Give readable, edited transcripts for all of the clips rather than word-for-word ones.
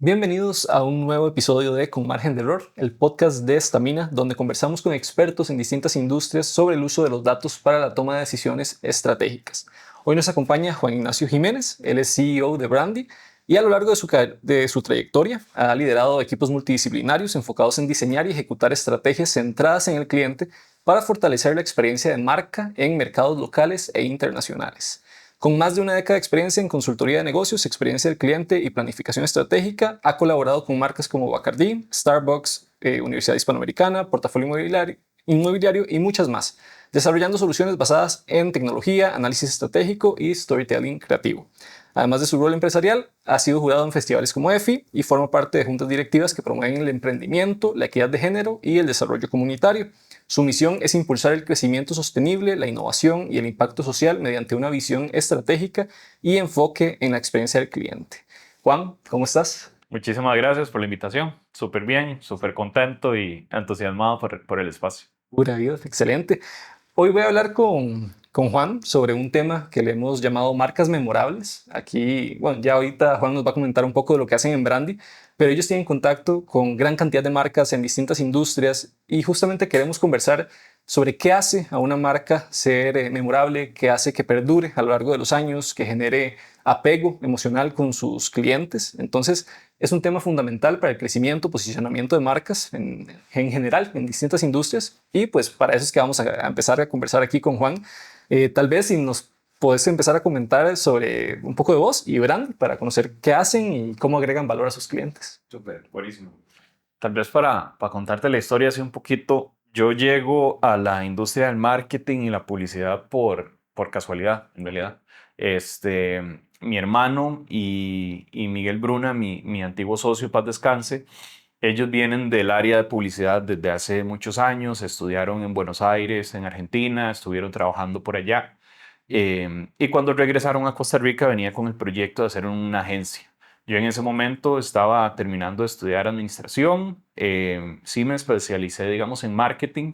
Bienvenidos a un nuevo episodio de Con Margen de Error, el podcast de Estamina, donde conversamos con expertos en distintas industrias sobre el uso de los datos para la toma de decisiones estratégicas. Hoy nos acompaña Juan Ignacio Jiménez, él es CEO de Brandy y a lo largo de su trayectoria ha liderado equipos multidisciplinarios enfocados en diseñar y ejecutar estrategias centradas en el cliente para fortalecer la experiencia de marca en mercados locales e internacionales. Con más de una década de experiencia en consultoría de negocios, experiencia del cliente y planificación estratégica, ha colaborado con marcas como Bacardi, Starbucks, Universidad Hispanoamericana, Portafolio Inmobiliario y muchas más, desarrollando soluciones basadas en tecnología, análisis estratégico y storytelling creativo. Además de su rol empresarial, ha sido jurado en festivales como EFI y forma parte de juntas directivas que promueven el emprendimiento, la equidad de género y el desarrollo comunitario. Su misión es impulsar el crecimiento sostenible, la innovación y el impacto social mediante una visión estratégica y enfoque en la experiencia del cliente. Juan, ¿cómo estás? Muchísimas gracias por la invitación. Súper bien, súper contento y entusiasmado por el espacio. Pura vida, excelente. Hoy voy a hablar con Juan sobre un tema que le hemos llamado marcas memorables. Aquí, bueno, ya ahorita Juan nos va a comentar un poco de lo que hacen en Brandy, pero ellos tienen contacto con gran cantidad de marcas en distintas industrias y justamente queremos conversar sobre qué hace a una marca ser memorable, qué hace que perdure a lo largo de los años, que genere apego emocional con sus clientes. Entonces, es un tema fundamental para el crecimiento, posicionamiento de marcas en general, en distintas industrias. Y pues para eso es que vamos a empezar a conversar aquí con Juan. Tal vez si nos puedes empezar a comentar sobre un poco de vos y Brand para conocer qué hacen y cómo agregan valor a sus clientes. Súper, buenísimo. Tal vez para contarte la historia así un poquito, yo llego a la industria del marketing y la publicidad por casualidad, en realidad. Mi hermano y Miguel Bruna, mi antiguo socio, paz descanse, ellos vienen del área de publicidad desde hace muchos años, estudiaron en Buenos Aires, en Argentina, estuvieron trabajando por allá. Y cuando regresaron a Costa Rica venía con el proyecto de hacer una agencia. Yo en ese momento estaba terminando de estudiar administración, sí me especialicé, digamos, en marketing,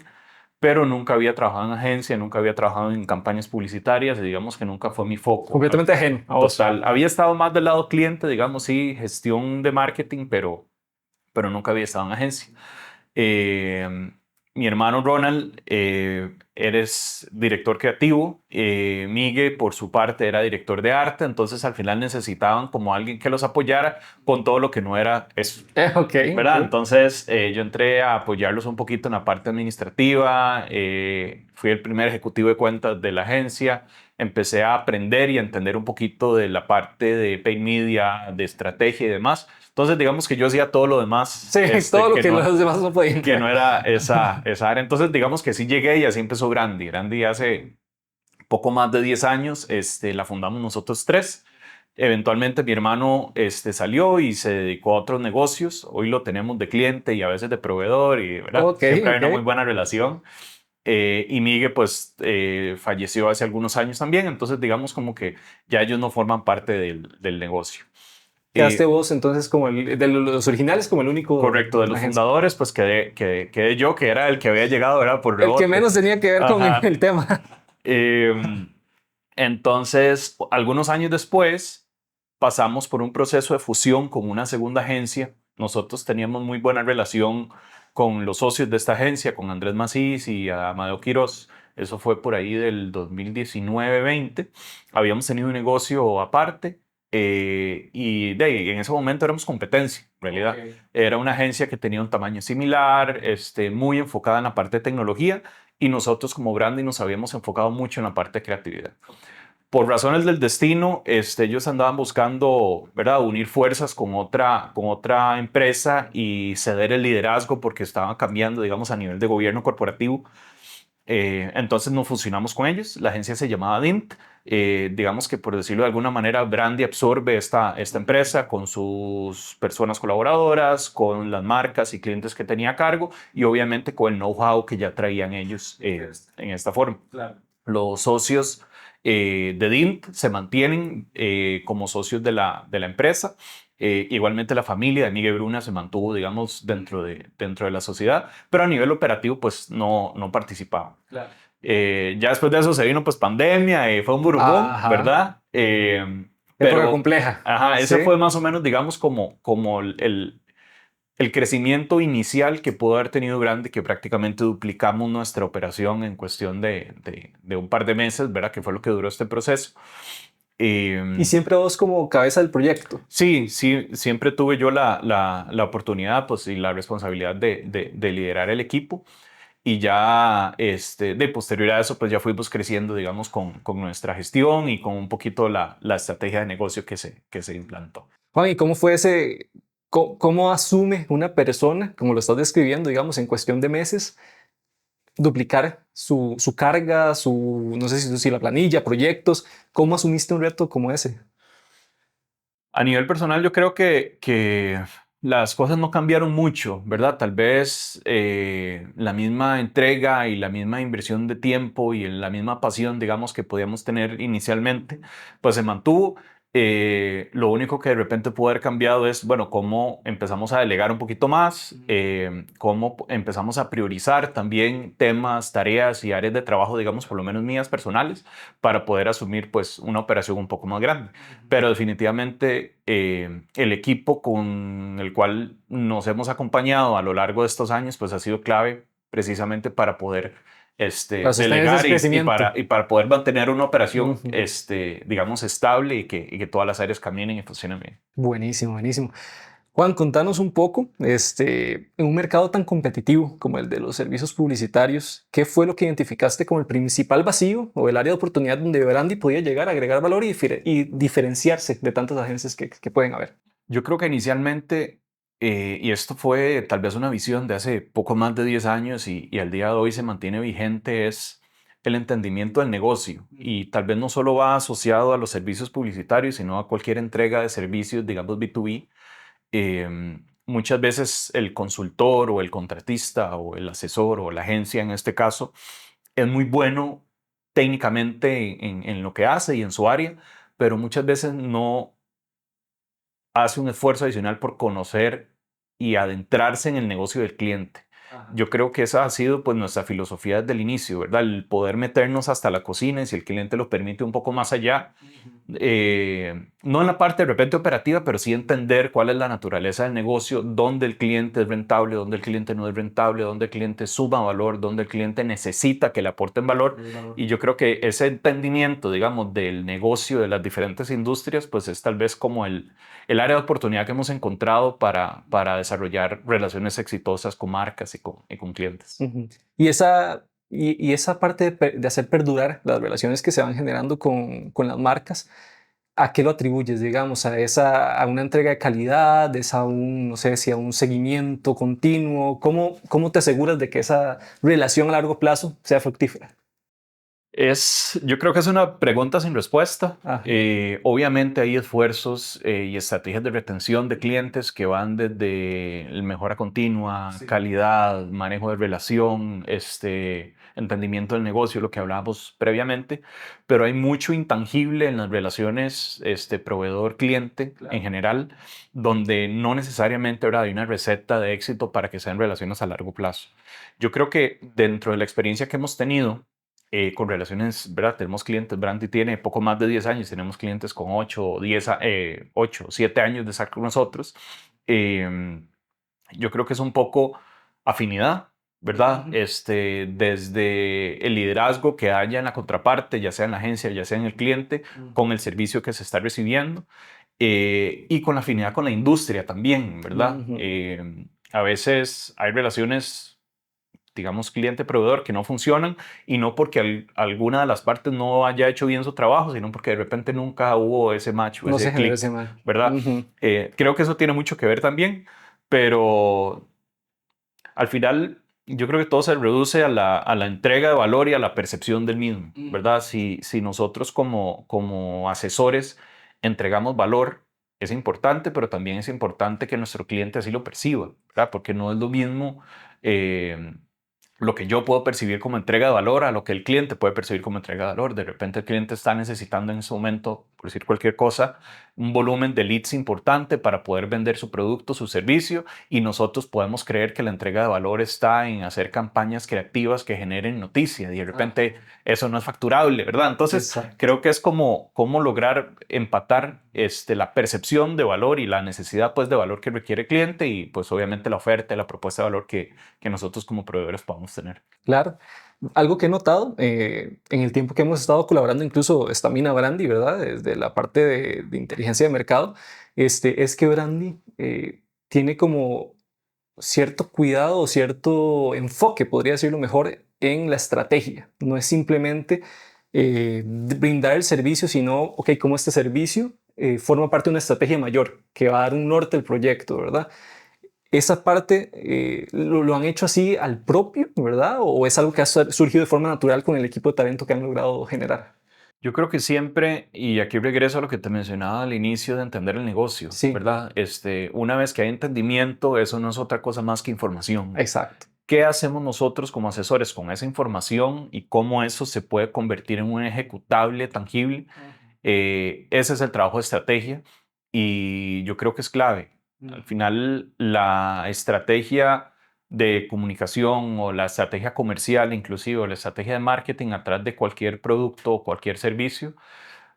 pero nunca había trabajado en agencia, nunca había trabajado en campañas publicitarias, y digamos que nunca fue mi foco. Completamente ajeno a vos. Total, había estado más del lado cliente, digamos, sí, gestión de marketing, pero nunca había estado en agencia. Eh, Mi hermano Ronald eres director creativo, Migue por su parte era director de arte, entonces al final necesitaban como alguien que los apoyara con todo lo que no era eso, Ok, ¿verdad? ok. Entonces yo entré a apoyarlos un poquito en la parte administrativa, fui el primer ejecutivo de cuentas de la agencia, empecé a aprender y a entender un poquito de la parte de paid media, de estrategia y demás. Entonces, digamos que yo hacía todo lo demás Sí, todo lo que no, los demás no podían. que no era esa área. Entonces, digamos que sí llegué y así empezó Grandy. Grandy hace poco más de 10 años la fundamos nosotros tres. Eventualmente mi hermano salió y se dedicó a otros negocios. Hoy lo tenemos de cliente y a veces de proveedor y ¿verdad? Ok, Siempre hay ok. una muy buena relación. Y Migue pues falleció hace algunos años también. Entonces digamos como que ya ellos no forman parte del negocio. Quedaste Eh, vos entonces como el de los originales como el único Correcto, de en la los agencia. fundadores, pues quedé yo, que era el que había llegado, era por El que rebote. menos tenía que ver con Ajá. el tema. Eh, entonces, algunos años después, pasamos por un proceso de fusión con una segunda agencia. Nosotros teníamos muy buena relación con los socios de esta agencia, con Andrés Macís y Amadeo Quirós. Eso fue por ahí del 2019-20. Habíamos tenido un negocio aparte en ese momento éramos competencia, en realidad. Okay. Era una agencia que tenía un tamaño similar, muy enfocada en la parte de tecnología y nosotros como branding nos habíamos enfocado mucho en la parte de creatividad. Por razones del destino, ellos andaban buscando, ¿verdad?, unir fuerzas con otra empresa y ceder el liderazgo porque estaban cambiando, digamos, a nivel de gobierno corporativo. Entonces nos fusionamos con ellos. La agencia se llamaba DINT. Digamos que por decirlo de alguna manera, Brandy absorbe esta empresa con sus personas colaboradoras, con las marcas y clientes que tenía a cargo y obviamente con el know-how que ya traían ellos en esta forma. Claro. Los socios de DINT se mantienen como socios de la empresa. Igualmente la familia de Miguel Bruna se mantuvo, digamos, dentro de la sociedad, pero a nivel operativo pues no participaba. Claro. Ya después de eso se vino pues pandemia, fue un burubón, Ajá. ¿verdad? Época Pero, compleja. ajá, Sí. ese fue más o menos, digamos, como el crecimiento inicial que pudo haber tenido grande, que prácticamente duplicamos nuestra operación en cuestión de un par de meses, ¿verdad? Que fue lo que duró este proceso. Y Eh, siempre vos como cabeza del proyecto. sí, sí, siempre tuve yo la oportunidad pues, y la responsabilidad de liderar el equipo. Y ya de posterior a eso, pues ya fuimos creciendo, digamos, con nuestra gestión y con un poquito la estrategia de negocio que se implantó. Juan, ¿y cómo fue ese, cómo asume una persona, como lo estás describiendo, digamos, en cuestión de meses, duplicar su carga, no sé si la planilla, proyectos? ¿Cómo asumiste un reto como ese? A nivel personal, yo creo que las cosas no cambiaron mucho, ¿verdad? Tal vez la misma entrega y la misma inversión de tiempo y la misma pasión, digamos, que podíamos tener inicialmente, pues se mantuvo. Lo único que de repente pudo haber cambiado es, bueno, cómo empezamos a delegar un poquito más, cómo empezamos a priorizar también temas, tareas y áreas de trabajo, digamos, por lo menos mías personales, para poder asumir, pues, una operación un poco más grande. Pero definitivamente el equipo con el cual nos hemos acompañado a lo largo de estos años, pues ha sido clave precisamente para poder Para sostener delegar ese y crecimiento. para poder mantener una operación, Ujú. digamos, estable y que todas las áreas caminen y funcionen bien. Buenísimo, buenísimo. Juan, contanos un poco, en un mercado tan competitivo como el de los servicios publicitarios, ¿qué fue lo que identificaste como el principal vacío o el área de oportunidad donde Verandi podía llegar a agregar valor y diferenciarse de tantas agencias que pueden haber? Yo creo que inicialmente, y esto fue tal vez una visión de hace poco más de 10 años y al día de hoy se mantiene vigente, es el entendimiento del negocio. Y tal vez no solo va asociado a los servicios publicitarios, sino a cualquier entrega de servicios, digamos B2B. Muchas veces el consultor o el contratista o el asesor o la agencia en este caso es muy bueno técnicamente en lo que hace y en su área, pero muchas veces no hace un esfuerzo adicional por conocer y adentrarse en el negocio del cliente. Ajá. Yo creo que esa ha sido pues nuestra filosofía desde el inicio, ¿verdad? El poder meternos hasta la cocina y si el cliente lo permite un poco más allá, no en la parte de repente operativa, pero sí entender cuál es la naturaleza del negocio, dónde el cliente es rentable, dónde el cliente no es rentable, dónde el cliente suma valor, dónde el cliente necesita que le aporten valor. Y yo creo que ese entendimiento, digamos, del negocio de las diferentes industrias, pues es tal vez como el área de oportunidad que hemos encontrado para desarrollar relaciones exitosas con marcas y con clientes. Ujú. Y esa parte de hacer perdurar las relaciones que se van generando con las marcas, ¿a qué lo atribuyes, digamos? ¿A una entrega de calidad? ¿Es a un, no sé si a un seguimiento continuo? ¿Cómo te aseguras de que esa relación a largo plazo sea fructífera? Yo creo que es una pregunta sin respuesta. Ajá. Obviamente hay esfuerzos y estrategias de retención de clientes que van desde el mejora continua, Sí. calidad, manejo de relación, entendimiento del negocio, lo que hablábamos previamente, pero hay mucho intangible en las relaciones proveedor-cliente en Claro. general, donde no necesariamente, ¿verdad?, hay una receta de éxito para que sean relaciones a largo plazo. Yo creo que dentro de la experiencia que hemos tenido, con relaciones, ¿verdad? Tenemos clientes, Brandy tiene poco más de 10 años, tenemos clientes con 8, 10, 8, 7 años de estar con nosotros. Yo creo que es un poco afinidad, ¿verdad? Ujú. Desde el liderazgo que haya en la contraparte, ya sea en la agencia, ya sea en el cliente, Ujú. con el servicio que se está recibiendo y con la afinidad con la industria también, ¿verdad? Ujú. A veces hay relaciones, digamos, cliente-proveedor que no funcionan y no porque alguna de las partes no haya hecho bien su trabajo, sino porque de repente nunca hubo ese match o No se ese genera clic, ese mal. ¿verdad? Ujú. Creo que eso tiene mucho que ver también, pero al final yo creo que todo se reduce a la entrega de valor y a la percepción del mismo, ¿verdad? Si nosotros como asesores entregamos valor, es importante, pero también es importante que nuestro cliente así lo perciba, ¿verdad? Porque no es lo mismo eh, lo que yo puedo percibir como entrega de valor a lo que el cliente puede percibir como entrega de valor. De repente el cliente está necesitando en ese momento, por decir cualquier cosa, un volumen de leads importante para poder vender su producto, su servicio, y nosotros podemos creer que la entrega de valor está en hacer campañas creativas que generen noticias y de repente eso no es facturable, ¿verdad? Entonces Exacto. creo que es como lograr empatar la percepción de valor y la necesidad pues de valor que requiere el cliente y pues obviamente la oferta y la propuesta de valor que nosotros como proveedores podamos tener. Claro. Algo que he notado en el tiempo que hemos estado colaborando, incluso Stamina Brandy, ¿verdad? Desde la parte de inteligencia de mercado, es que Brandy tiene como cierto cuidado o cierto enfoque, podría decirlo mejor, en la estrategia. No es simplemente brindar el servicio, sino, ok, cómo este servicio forma parte de una estrategia mayor que va a dar un norte al proyecto, ¿verdad? Esa parte lo han hecho así al propio, ¿verdad? ¿O es algo que ha surgido de forma natural con el equipo de talento que han logrado generar? Yo creo que siempre, y aquí regreso a lo que te mencionaba al inicio de entender el negocio, Sí, ¿verdad? Una vez que hay entendimiento, eso no es otra cosa más que información. exacto. ¿Qué hacemos nosotros como asesores con esa información y cómo eso se puede convertir en un ejecutable tangible? Ese es el trabajo de estrategia y yo creo que es clave. Al final, la estrategia de comunicación o la estrategia comercial, inclusive o la estrategia de marketing atrás de cualquier producto o cualquier servicio,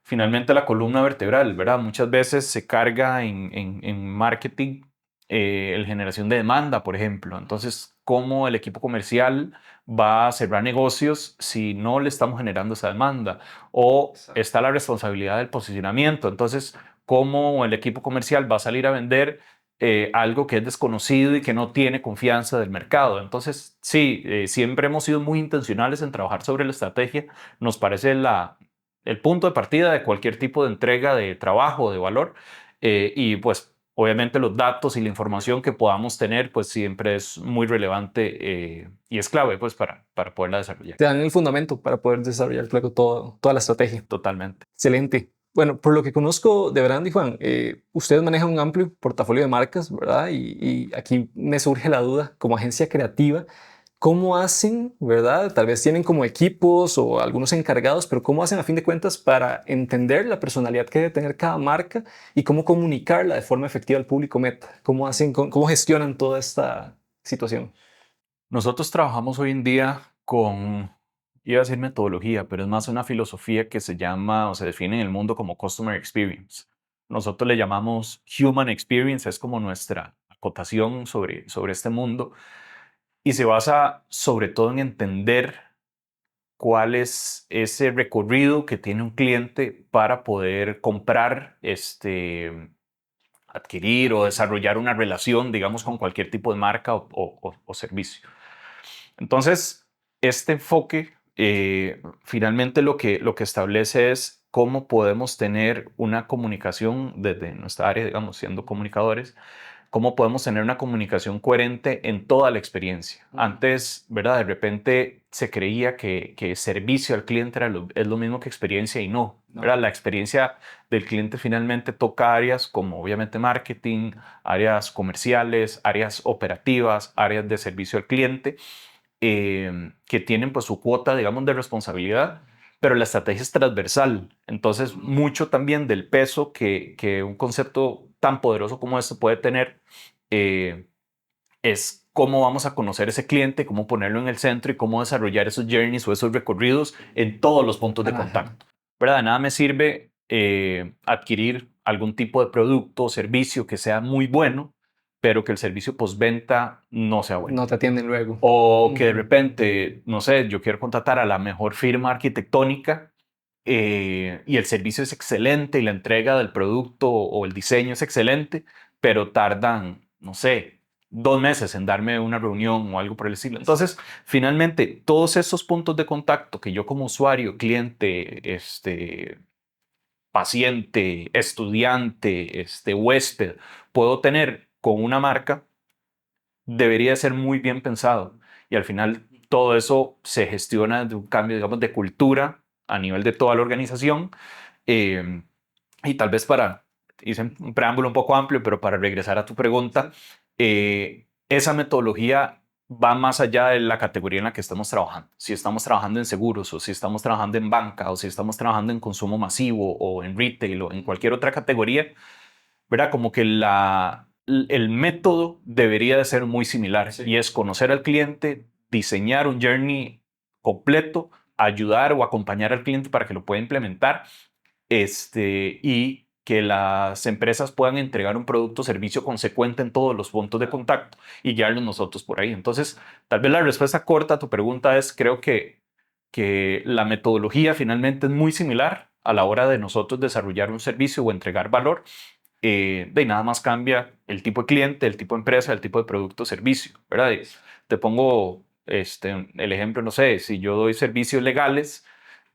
finalmente la columna vertebral, ¿verdad? Muchas veces se carga en marketing el generación de demanda, por ejemplo. Entonces, ¿cómo el equipo comercial va a cerrar negocios si no le estamos generando esa demanda? O Exacto. está la responsabilidad del posicionamiento. Entonces, ¿cómo el equipo comercial va a salir a vender algo que es desconocido y que no tiene confianza del mercado? Entonces, sí, siempre hemos sido muy intencionales en trabajar sobre la estrategia. Nos parece el punto de partida de cualquier tipo de entrega de trabajo, de valor. Y pues obviamente los datos y la información que podamos tener, pues siempre es muy relevante y es clave pues para poderla desarrollar. Te dan el fundamento para poder desarrollar luego toda la estrategia. Totalmente. Excelente. Bueno, por lo que conozco de Brandy, Juan, ustedes manejan un amplio portafolio de marcas, ¿verdad? Y aquí me surge la duda, como agencia creativa, ¿cómo hacen, verdad? Tal vez tienen como equipos o algunos encargados, pero ¿cómo hacen a fin de cuentas para entender la personalidad que debe tener cada marca y cómo comunicarla de forma efectiva al público meta? ¿Cómo hacen, cómo gestionan toda esta situación? Nosotros trabajamos hoy en día con, iba a decir metodología, pero es más una filosofía que se llama o se define en el mundo como Customer Experience. Nosotros le llamamos Human Experience, es como nuestra acotación sobre este mundo y se basa sobre todo en entender cuál es ese recorrido que tiene un cliente para poder comprar, adquirir o desarrollar una relación, digamos, con cualquier tipo de marca o servicio. Entonces, este enfoque finalmente lo que establece es cómo podemos tener una comunicación desde nuestra área, digamos, siendo comunicadores, cómo podemos tener una comunicación coherente en toda la experiencia. Antes, ¿verdad? De repente se creía que servicio al cliente es lo mismo que experiencia y no, ¿verdad? La experiencia del cliente finalmente toca áreas como obviamente marketing, áreas comerciales, áreas operativas, áreas de servicio al cliente, que tienen pues su cuota, digamos, de responsabilidad, pero la estrategia es transversal. Entonces, mucho también del peso que un concepto tan poderoso como este puede tener eh, es cómo vamos a conocer ese cliente, cómo ponerlo en el centro y cómo desarrollar esos journeys o esos recorridos en todos los puntos de Ajá. contacto. ¿Verdad? De nada me sirve adquirir algún tipo de producto o servicio que sea muy bueno, pero que el servicio postventa no sea bueno. No te atienden luego. O que de Ujú. repente, no sé, yo quiero contratar a la mejor firma arquitectónica y el servicio es excelente y la entrega del producto o el diseño es excelente, pero tardan, no sé, 2 meses en darme una reunión o algo por el estilo. Entonces, finalmente, todos esos puntos de contacto que yo como usuario, cliente, paciente, estudiante, huésped, puedo tener con una marca, debería ser muy bien pensado. Y al final todo eso se gestiona de un cambio, digamos, de cultura a nivel de toda la organización. Eh, y tal vez hice un preámbulo un poco amplio, pero para regresar a tu pregunta, esa metodología va más allá de la categoría en la que estamos trabajando. Si estamos trabajando en seguros o si estamos trabajando en banca o si estamos trabajando en consumo masivo o en retail o en cualquier otra categoría, ¿verdad? Como que el método debería de ser muy similar, sí, y es conocer al cliente, diseñar un journey completo, ayudar o acompañar al cliente para que lo pueda implementar, y que las empresas puedan entregar un producto o servicio consecuente en todos los puntos de contacto y guiarlos nosotros por ahí. Entonces, tal vez la respuesta corta a tu pregunta es, creo que la metodología finalmente es muy similar a la hora de nosotros desarrollar un servicio o entregar valor. De nada más cambia el tipo de cliente, el tipo de empresa, el tipo de producto o servicio, ¿verdad? Y te pongo el ejemplo, no sé, si yo doy servicios legales,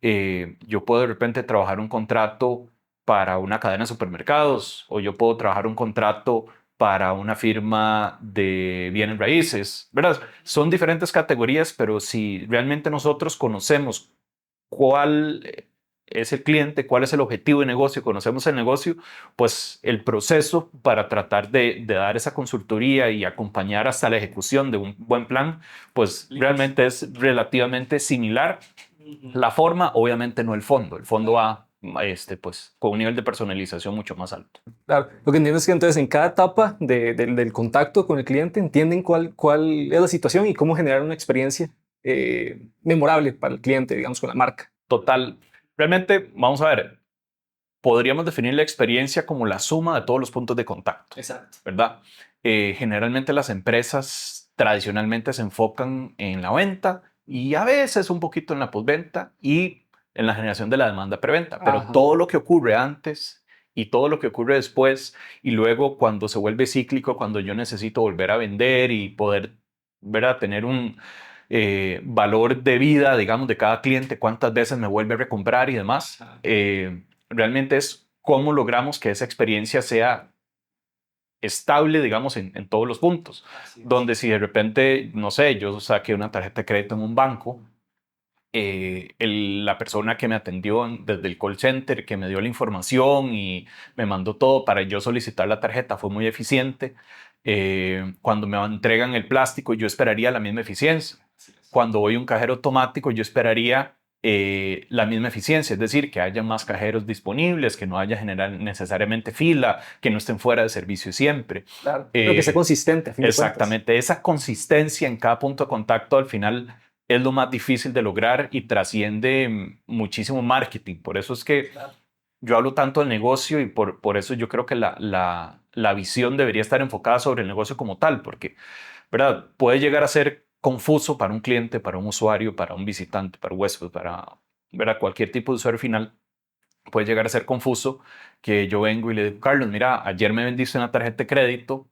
yo puedo de repente trabajar un contrato para una cadena de supermercados o yo puedo trabajar un contrato para una firma de bienes raíces, ¿verdad? Son diferentes categorías, pero si realmente nosotros conocemos cuál es el cliente, cuál es el objetivo de negocio, conocemos el negocio, pues el proceso para tratar de dar esa consultoría y acompañar hasta la ejecución de un buen plan, pues realmente es relativamente similar. La forma, obviamente no el fondo. El fondo va pues, con un nivel de personalización mucho más alto. Claro, lo que entiendo es que entonces en cada etapa del contacto con el cliente entienden cuál es la situación y cómo generar una experiencia memorable para el cliente, digamos, con la marca. Total. Realmente, vamos a ver, podríamos definir la experiencia como la suma de todos los puntos de contacto, Exacto. ¿verdad? Generalmente las empresas tradicionalmente se enfocan en la venta y a veces un poquito en la postventa y en la generación de la demanda preventa, pero Ajá. todo lo que ocurre antes y todo lo que ocurre después y luego cuando se vuelve cíclico, cuando yo necesito volver a vender y poder, ¿verdad? Tener un valor de vida, digamos, de cada cliente, cuántas veces me vuelve a recomprar y demás. Realmente es cómo logramos que esa experiencia sea estable, digamos, en todos los puntos. Donde si de repente, no sé, yo saqué una tarjeta de crédito en un banco, la persona que me atendió desde el call center, que me dio la información y me mandó todo para yo solicitar la tarjeta, fue muy eficiente. Cuando me entregan el plástico, yo esperaría la misma eficiencia. Cuando voy a un cajero automático, yo esperaría la misma eficiencia, es decir, que haya más cajeros disponibles, que no haya necesariamente fila, que no estén fuera de servicio siempre. Claro, pero que sea consistente, a fin de cuentas. Exactamente, esa consistencia en cada punto de contacto al final es lo más difícil de lograr y trasciende muchísimo marketing. Por eso es que yo hablo tanto del negocio y por eso yo creo que la visión debería estar enfocada sobre el negocio como tal, porque, ¿verdad? Puede llegar a ser confuso para un cliente, para un usuario, para un visitante, para un huésped, para, ¿verdad? Cualquier tipo de usuario final. Puede llegar a ser confuso que yo vengo y le digo, Carlos, mira, ayer me vendiste una tarjeta de crédito,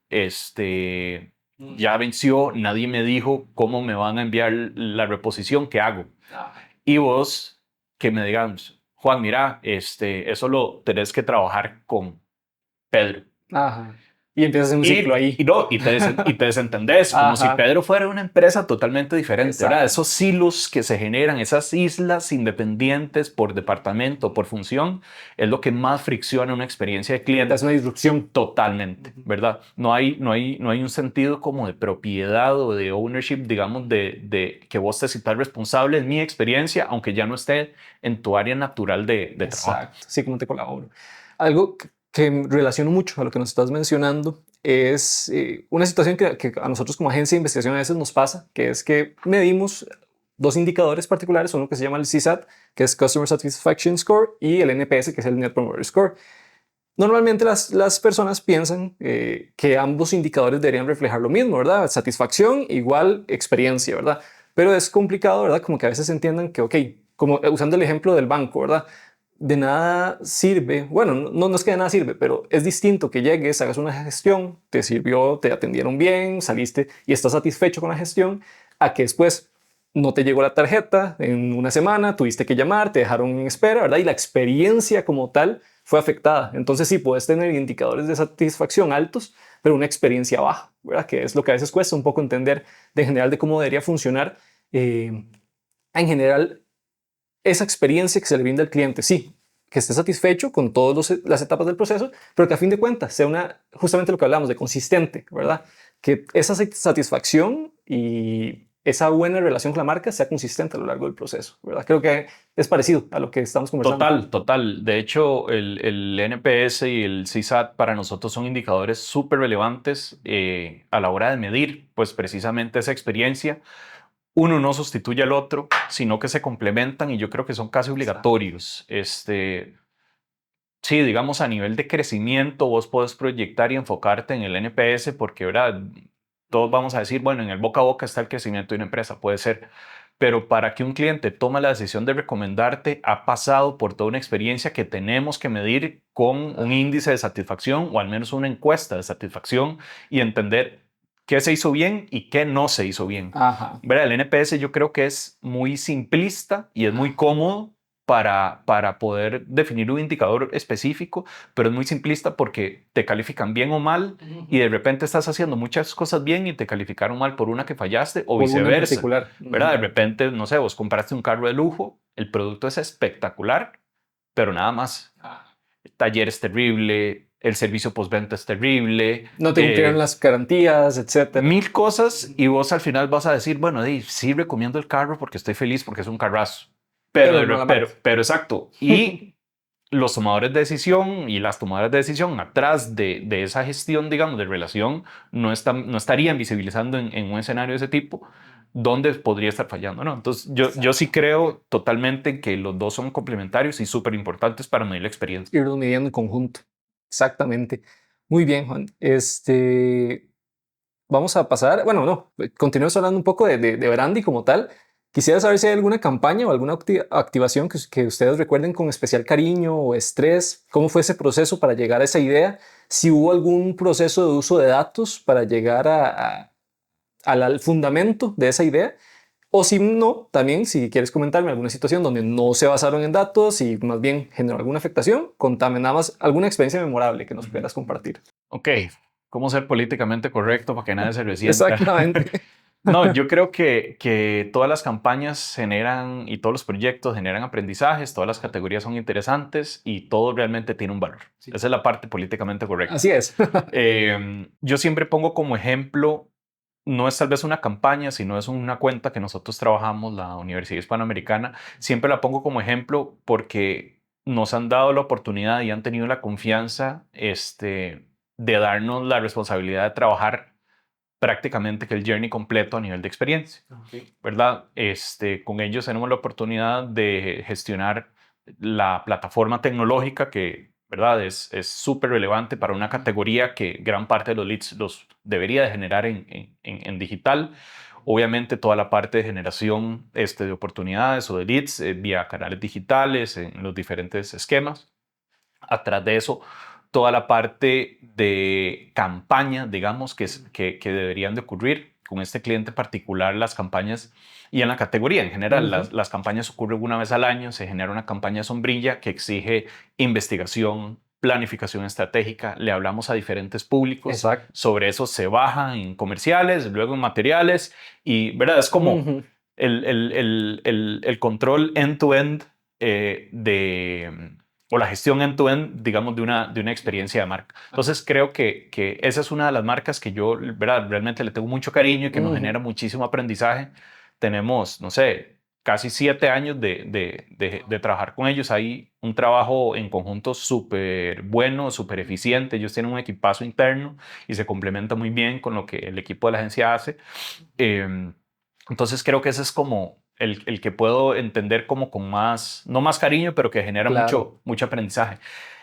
ya venció, nadie me dijo cómo me van a enviar la reposición, ¿qué hago? Y vos que me digas, Juan, mira, eso lo tenés que trabajar con Pedro. Ajá. Y empiezas un ciclo ahí. Y te desentendés, como si Ajá. Pedro fuera una empresa totalmente diferente, ¿verdad? Exacto. Esos silos que se generan, esas islas independientes por departamento, por función, es lo que más fricciona una experiencia de cliente. Es una disrupción. Totalmente, ¿verdad? No hay un sentido como de propiedad o de ownership, digamos, de que vos te sientas responsable, en mi experiencia, aunque ya no esté en tu área natural de trabajo. Exacto. Sí, como te colaboro. Algo que relaciono mucho a lo que nos estás mencionando es una situación que a nosotros como agencia de investigación a veces nos pasa, que es que medimos dos indicadores particulares, uno que se llama el CSAT, que es Customer Satisfaction Score, y el NPS, que es el Net Promoter Score. Normalmente las personas piensan que ambos indicadores deberían reflejar lo mismo, ¿verdad? Satisfacción igual experiencia, ¿verdad? Pero es complicado, ¿verdad? Como que a veces entiendan que, ok, como usando el ejemplo del banco, ¿verdad? De nada sirve, bueno, no es que de nada sirve, pero es distinto que llegues, hagas una gestión, te sirvió, te atendieron bien, saliste y estás satisfecho con la gestión, a que después no te llegó la tarjeta en una semana, tuviste que llamar, te dejaron en espera, ¿verdad? Y la experiencia como tal fue afectada. Entonces sí, puedes tener indicadores de satisfacción altos, pero una experiencia baja, ¿verdad? Que es lo que a veces cuesta un poco entender de general de cómo debería funcionar en general esa experiencia que se le brinda al cliente. Sí, que esté satisfecho con todas las etapas del proceso, pero que a fin de cuentas sea justamente lo que hablamos de consistente, ¿verdad? Que esa satisfacción y esa buena relación con la marca sea consistente a lo largo del proceso, ¿verdad? Creo que es parecido a lo que estamos conversando. Total, total. De hecho, el NPS y el CSAT para nosotros son indicadores súper relevantes a la hora de medir, pues precisamente esa experiencia. Uno no sustituye al otro, sino que se complementan y yo creo que son casi obligatorios. sí, digamos a nivel de crecimiento, vos podés proyectar y enfocarte en el NPS porque, ¿verdad? Todos vamos a decir, bueno, en el boca a boca está el crecimiento de una empresa, puede ser. Pero para que un cliente tome la decisión de recomendarte, ha pasado por toda una experiencia que tenemos que medir con un índice de satisfacción o al menos una encuesta de satisfacción y entender qué se hizo bien y qué no se hizo bien. Ajá. ¿Verdad? El NPS yo creo que es muy simplista y es muy cómodo para poder definir un indicador específico, pero es muy simplista porque te califican bien o mal y de repente estás haciendo muchas cosas bien y te calificaron mal por una que fallaste o Por una en viceversa, particular. ¿verdad? De repente, no sé, vos compraste un carro de lujo, el producto es espectacular, pero nada más. El taller es terrible, el servicio postventa es terrible, No te cumplieron las garantías, etcétera. mil cosas y vos al final vas a decir, bueno, sí recomiendo el carro porque estoy feliz porque es un carrazo. Pero no la marca. Pero exacto. Y los tomadores de decisión y las tomadoras de decisión atrás de esa gestión, digamos, de relación, no estarían visibilizando en un escenario de ese tipo dónde podría estar fallando, ¿no? Entonces, yo sí creo totalmente que los dos son complementarios y súper importantes para medir la experiencia. Irlos midiendo en conjunto. Exactamente. Muy bien, Juan. Vamos a pasar, bueno, no, continuemos hablando un poco de Brandy como tal. Quisiera saber si hay alguna campaña o alguna activación que ustedes recuerden con especial cariño o estrés. ¿Cómo fue ese proceso para llegar a esa idea? Si hubo algún proceso de uso de datos para llegar al fundamento de esa idea. O si no, también si quieres comentarme alguna situación donde no se basaron en datos y más bien generó alguna afectación, contame nada más alguna experiencia memorable que nos pudieras compartir. Ok, ¿cómo ser políticamente correcto para que nadie se resienta? Exactamente. No, yo creo que todas las campañas generan y todos los proyectos generan aprendizajes, todas las categorías son interesantes y todo realmente tiene un valor. Sí. Esa es la parte políticamente correcta. Así es. Yo siempre pongo como ejemplo, no es tal vez una campaña, sino es una cuenta que nosotros trabajamos, la Universidad Hispanoamericana. Siempre la pongo como ejemplo porque nos han dado la oportunidad y han tenido la confianza de darnos la responsabilidad de trabajar prácticamente que el journey completo a nivel de experiencia, Okay. ¿verdad? Con ellos tenemos la oportunidad de gestionar la plataforma tecnológica que, ¿verdad? Es súper relevante para una categoría que gran parte de los leads los debería de generar en digital. Obviamente toda la parte de generación de oportunidades o de leads vía canales digitales en los diferentes esquemas. Atrás de eso, toda la parte de campaña, digamos, que deberían de ocurrir con este cliente particular, las campañas y en la categoría en general, las campañas ocurren una vez al año, se genera una campaña sombrilla que exige investigación, planificación estratégica, le hablamos a diferentes públicos, Exacto. sobre eso se baja en comerciales, luego en materiales y, ¿verdad? Es como el control end-to-end o la gestión end-to-end, digamos, de una experiencia de marca. Entonces, creo que esa es una de las marcas que yo, ¿verdad? Realmente le tengo mucho cariño y que nos genera muchísimo aprendizaje. Tenemos, no sé, casi 7 años de trabajar con ellos. Hay un trabajo en conjunto súper bueno, súper eficiente. Ellos tienen un equipazo interno y se complementa muy bien con lo que el equipo de la agencia hace. Entonces creo que ese es como el que puedo entender como con más, no más cariño, pero que genera Claro. mucho aprendizaje.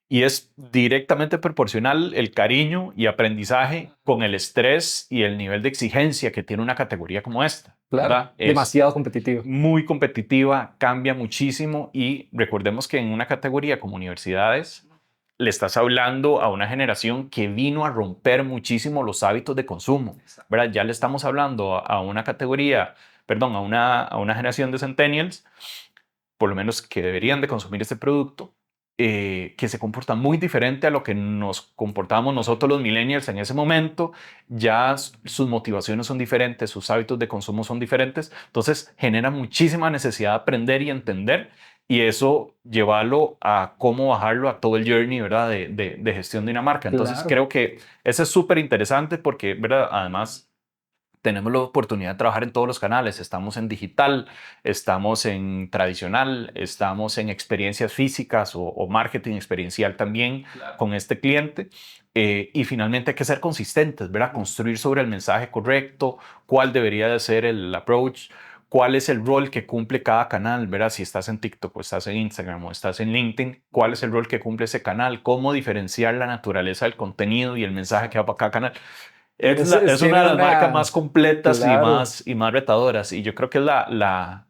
Y es directamente proporcional el cariño y aprendizaje con el estrés y el nivel de exigencia que tiene una categoría como esta, Claro. ¿verdad? Es Demasiado competitivo. muy competitiva, cambia muchísimo y recordemos que en una categoría como universidades le estás hablando a una generación que vino a romper muchísimo los hábitos de consumo, ¿verdad? Ya le estamos hablando a una categoría, perdón, a una generación de centennials, por lo menos que deberían de consumir este producto, que se comporta muy diferente a lo que nos comportábamos nosotros los millennials en ese momento. Ya sus motivaciones son diferentes, sus hábitos de consumo son diferentes, entonces genera muchísima necesidad de aprender y entender y eso llevarlo a cómo bajarlo a todo el journey, ¿verdad? De gestión de una marca. Entonces Claro. creo que eso es súper interesante porque, ¿verdad? Además tenemos la oportunidad de trabajar en todos los canales. Estamos en digital, estamos en tradicional, estamos en experiencias físicas o marketing experiencial también con este cliente. Y finalmente hay que ser consistentes, ¿verdad? Construir sobre el mensaje correcto, cuál debería de ser el approach, cuál es el rol que cumple cada canal, ¿verdad? Si estás en TikTok o estás en Instagram o estás en LinkedIn, cuál es el rol que cumple ese canal, cómo diferenciar la naturaleza del contenido y el mensaje que va para cada canal. Es una Tiene de las marcas una... más completas Claro. y más retadoras. Y yo creo que la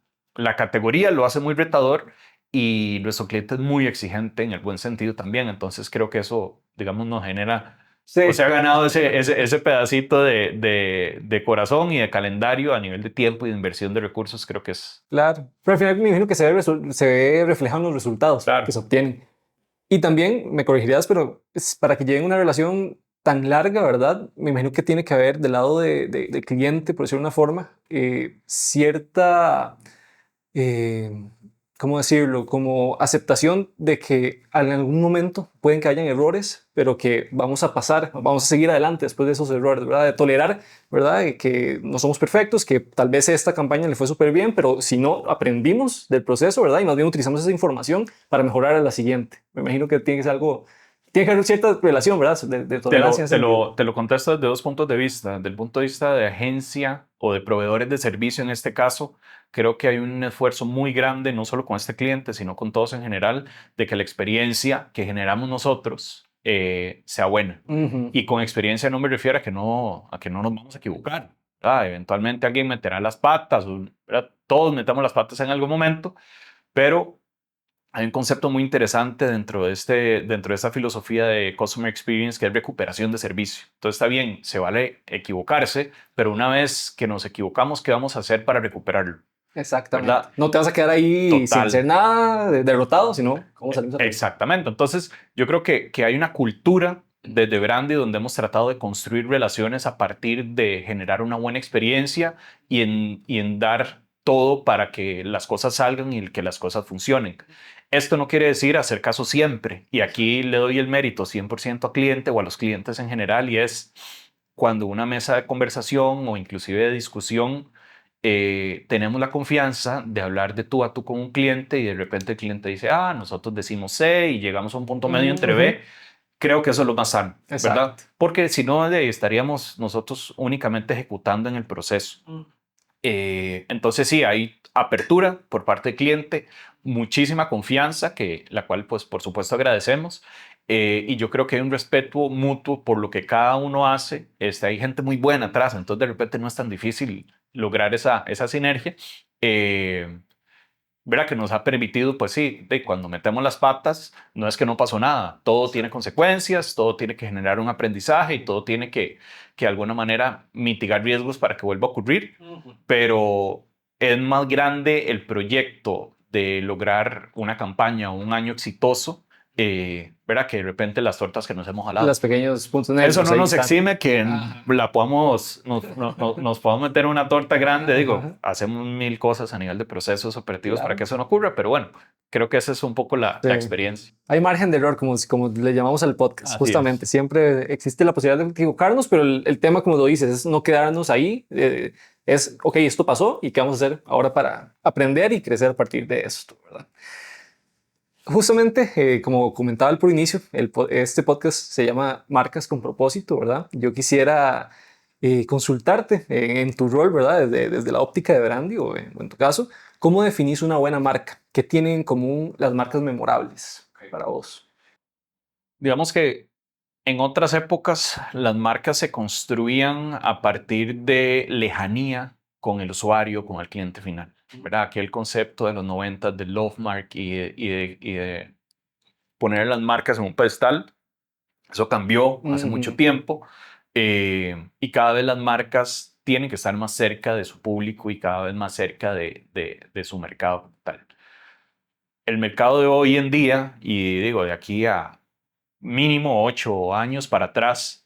categoría lo hace muy retador y nuestro cliente es muy exigente en el buen sentido también. Entonces creo que eso, digamos, nos genera o Sí, se ha ganado ese pedacito de corazón y de calendario a nivel de tiempo y de inversión de recursos, creo que es... claro. Pero al final me imagino que se ve reflejado en los resultados que Claro, se obtienen. Y también, me corregirías, pero para que lleguen una relación tan larga, ¿verdad? Me imagino que tiene que haber del lado del cliente, por decirlo de una forma, cierta eh, ¿cómo decirlo? Como aceptación de que en algún momento pueden que hayan errores, pero que vamos a pasar, vamos a seguir adelante después de esos errores, ¿verdad? De tolerar, ¿verdad? De que no somos perfectos, que tal vez esta campaña le fue súper bien, pero si no aprendimos del proceso, ¿verdad? Y más bien utilizamos esa información para mejorar a la siguiente. Me imagino que tiene que ser algo, tiene que haber cierta relación, ¿verdad? De tolerancia en ese sentido. te lo contesto desde dos puntos de vista. Del punto de vista de agencia o de proveedores de servicio en este caso, creo que hay un esfuerzo muy grande, no solo con este cliente, sino con todos en general, de que la experiencia que generamos nosotros sea buena. Ujú. Y con experiencia no me refiero a que no nos vamos a equivocar. Eventualmente alguien meterá las patas, ¿verdad? Todos metemos las patas en algún momento, pero hay un concepto muy interesante dentro de esta filosofía de Customer Experience que es recuperación de servicio. Entonces está bien, se vale equivocarse, pero una vez que nos equivocamos, ¿qué vamos a hacer para recuperarlo? Exactamente. ¿Verdad? No te vas a quedar ahí sin Total. hacer nada, derrotado, sino cómo salimos a recuperar. Exactamente. Entonces yo creo que hay una cultura desde Brandy donde hemos tratado de construir relaciones a partir de generar una buena experiencia y en dar todo para que las cosas salgan y que las cosas funcionen. Esto no quiere decir hacer caso siempre, y aquí le doy el mérito 100% al cliente o a los clientes en general, y es cuando una mesa de conversación o inclusive de discusión tenemos la confianza de hablar de tú a tú con un cliente y de repente el cliente dice, ah, nosotros decimos C y llegamos a un punto medio entre Ujú. B, creo que eso es lo más sano, ¿verdad? Exacto. Porque si no, estaríamos nosotros únicamente ejecutando en el proceso. Entonces sí, hay apertura por parte del cliente, muchísima confianza, que la cual pues por supuesto agradecemos. Y yo creo que hay un respeto mutuo por lo que cada uno hace. Hay gente muy buena atrás, entonces de repente no es tan difícil lograr esa sinergia. Eh, ¿Verdad? Que nos ha permitido, pues sí, de cuando metemos las patas, no es que no pasó nada, todo tiene consecuencias, todo tiene que generar un aprendizaje y todo tiene que de alguna manera mitigar riesgos para que vuelva a ocurrir, Ujú. pero es más grande el proyecto de lograr una campaña o un año exitoso, ¿verdad? Que de repente las tortas que nos hemos jalado. Los pequeños puntos Eso negros no ahí nos están. exime que Ajá. la podamos, nos podamos meter en una torta grande. Digo, Ajá. hacemos mil cosas a nivel de procesos operativos para que Claro. eso no ocurra, pero bueno, creo que esa es un poco Sí. la experiencia. Hay margen de error, como le llamamos al podcast, Así justamente. es. Siempre existe la posibilidad de equivocarnos, pero el tema, como lo dices, es no quedarnos ahí. Es, ok, esto pasó y qué vamos a hacer ahora para aprender y crecer a partir de esto, ¿verdad? Justamente, como comentaba al por inicio, este podcast se llama Marcas con propósito, ¿verdad? Yo quisiera consultarte en tu rol, ¿verdad? Desde la óptica de Brandy o en tu caso, ¿cómo definís una buena marca? ¿Qué tienen en común las marcas memorables para vos? Digamos que en otras épocas las marcas se construían a partir de lejanía con el usuario, con el cliente final, ¿verdad? Aquel concepto de los 90 del love mark y de poner las marcas en un pedestal. Eso cambió hace mucho Ujú. tiempo y cada vez las marcas tienen que estar más cerca de su público y cada vez más cerca de su mercado como tal. El mercado de hoy en día, y digo de aquí a mínimo 8 años para atrás,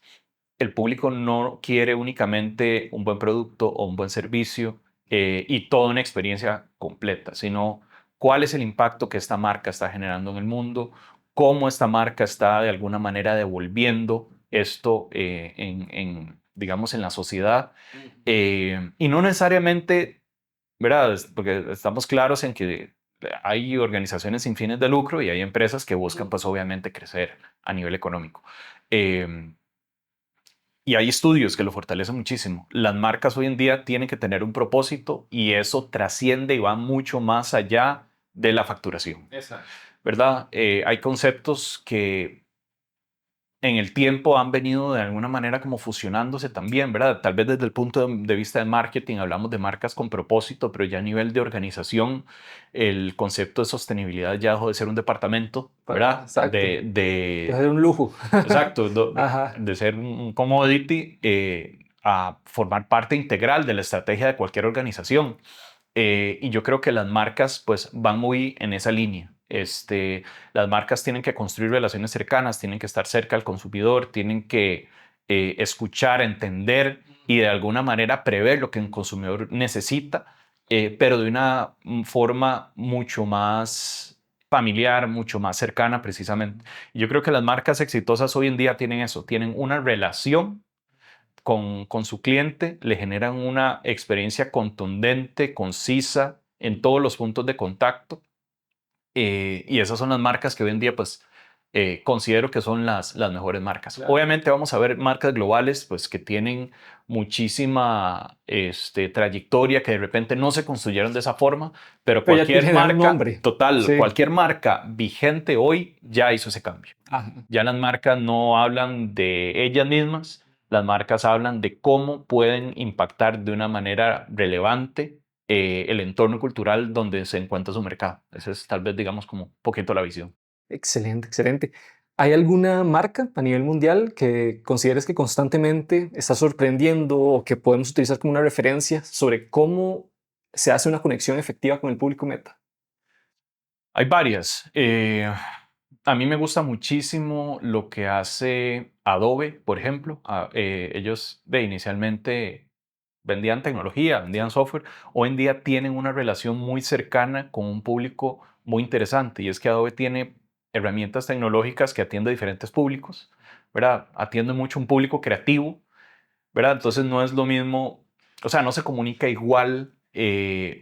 el público no quiere únicamente un buen producto o un buen servicio y toda una experiencia completa, sino cuál es el impacto que esta marca está generando en el mundo, cómo esta marca está de alguna manera devolviendo esto digamos, en la sociedad. Y no necesariamente, ¿verdad? Porque estamos claros en que hay organizaciones sin fines de lucro y hay empresas que buscan, pues obviamente, crecer a nivel económico. Eh, y hay estudios que lo fortalecen muchísimo. Las marcas hoy en día tienen que tener un propósito y eso trasciende y va mucho más allá de la facturación. Exacto. ¿Verdad? Hay conceptos que en el tiempo han venido de alguna manera como fusionándose también, ¿verdad? Tal vez desde el punto de vista de marketing hablamos de marcas con propósito, pero ya a nivel de organización el concepto de sostenibilidad ya dejó de ser un departamento, ¿verdad? Exacto. Deja de ser un lujo. Exacto, Ajá. de ser un commodity a formar parte integral de la estrategia de cualquier organización. Y yo creo que las marcas pues van muy en esa línea. Las marcas tienen que construir relaciones cercanas, tienen que estar cerca al consumidor, tienen que escuchar, entender y de alguna manera prever lo que el consumidor necesita, pero de una forma mucho más familiar, mucho más cercana precisamente. Yo creo que las marcas exitosas hoy en día tienen eso, tienen una relación con su cliente, le generan una experiencia contundente, concisa en todos los puntos de contacto. Y esas son las marcas que hoy en día pues considero que son las mejores marcas. Claro. Obviamente vamos a ver marcas globales pues que tienen muchísima trayectoria, que de repente no se construyeron de esa forma, pero Pero ya cualquier generan un marca, nombre. total, Sí. cualquier marca vigente hoy ya hizo ese cambio. Ajá. Ya las marcas no hablan de ellas mismas, las marcas hablan de cómo pueden impactar de una manera relevante el entorno cultural donde se encuentra su mercado. Esa es tal vez, digamos, como un poquito la visión. Excelente, excelente. ¿Hay alguna marca a nivel mundial que consideres que constantemente está sorprendiendo o que podemos utilizar como una referencia sobre cómo se hace una conexión efectiva con el público meta? Hay varias. A mí me gusta muchísimo lo que hace Adobe, por ejemplo. Ellos inicialmente vendían tecnología, vendían software. Hoy en día tienen una relación muy cercana con un público muy interesante y es que Adobe tiene herramientas tecnológicas que atienden a diferentes públicos, ¿verdad? Atiende mucho un público creativo, ¿verdad? Entonces no es lo mismo, o sea, no se comunica igual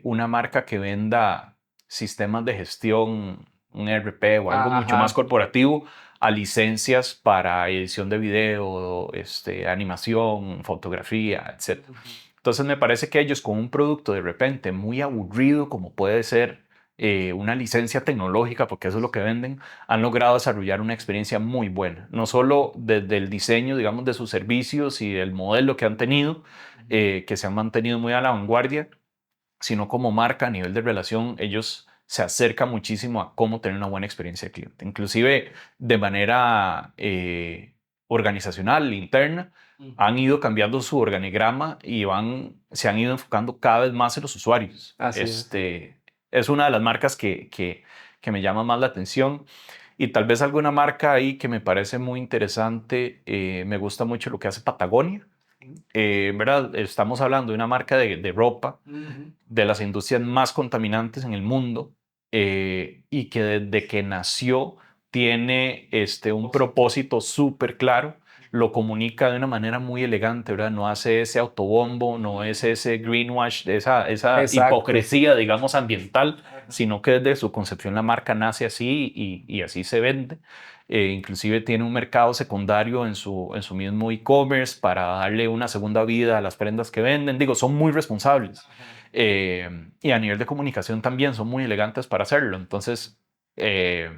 una marca que venda sistemas de gestión, un ERP o algo mucho más Ajá. corporativo, a licencias para edición de video, animación, fotografía, etc. Entonces me parece que ellos con un producto de repente muy aburrido como puede ser una licencia tecnológica, porque eso es lo que venden, han logrado desarrollar una experiencia muy buena. No solo desde el diseño, digamos, de sus servicios y el modelo que han tenido, que se han mantenido muy a la vanguardia, sino como marca a nivel de relación, ellos se acercan muchísimo a cómo tener una buena experiencia de cliente. Inclusive de manera organizacional, interna, han ido cambiando su organigrama y se han ido enfocando cada vez más en los usuarios. Así es. Es una de las marcas que me llama más la atención. Y tal vez alguna marca ahí que me parece muy interesante, me gusta mucho lo que hace Patagonia. ¿Verdad? Estamos hablando de una marca de ropa, de las industrias más contaminantes en el mundo, y que desde que nació tiene un propósito súper claro, lo comunica de una manera muy elegante, ¿verdad? No hace ese autobombo, no es ese greenwash, esa Exacto. hipocresía, digamos, ambiental, sino que desde su concepción la marca nace así y así se vende. Inclusive tiene un mercado secundario en su mismo e-commerce para darle una segunda vida a las prendas que venden. Digo, son muy responsables. Y a nivel de comunicación también son muy elegantes para hacerlo. Entonces, eh,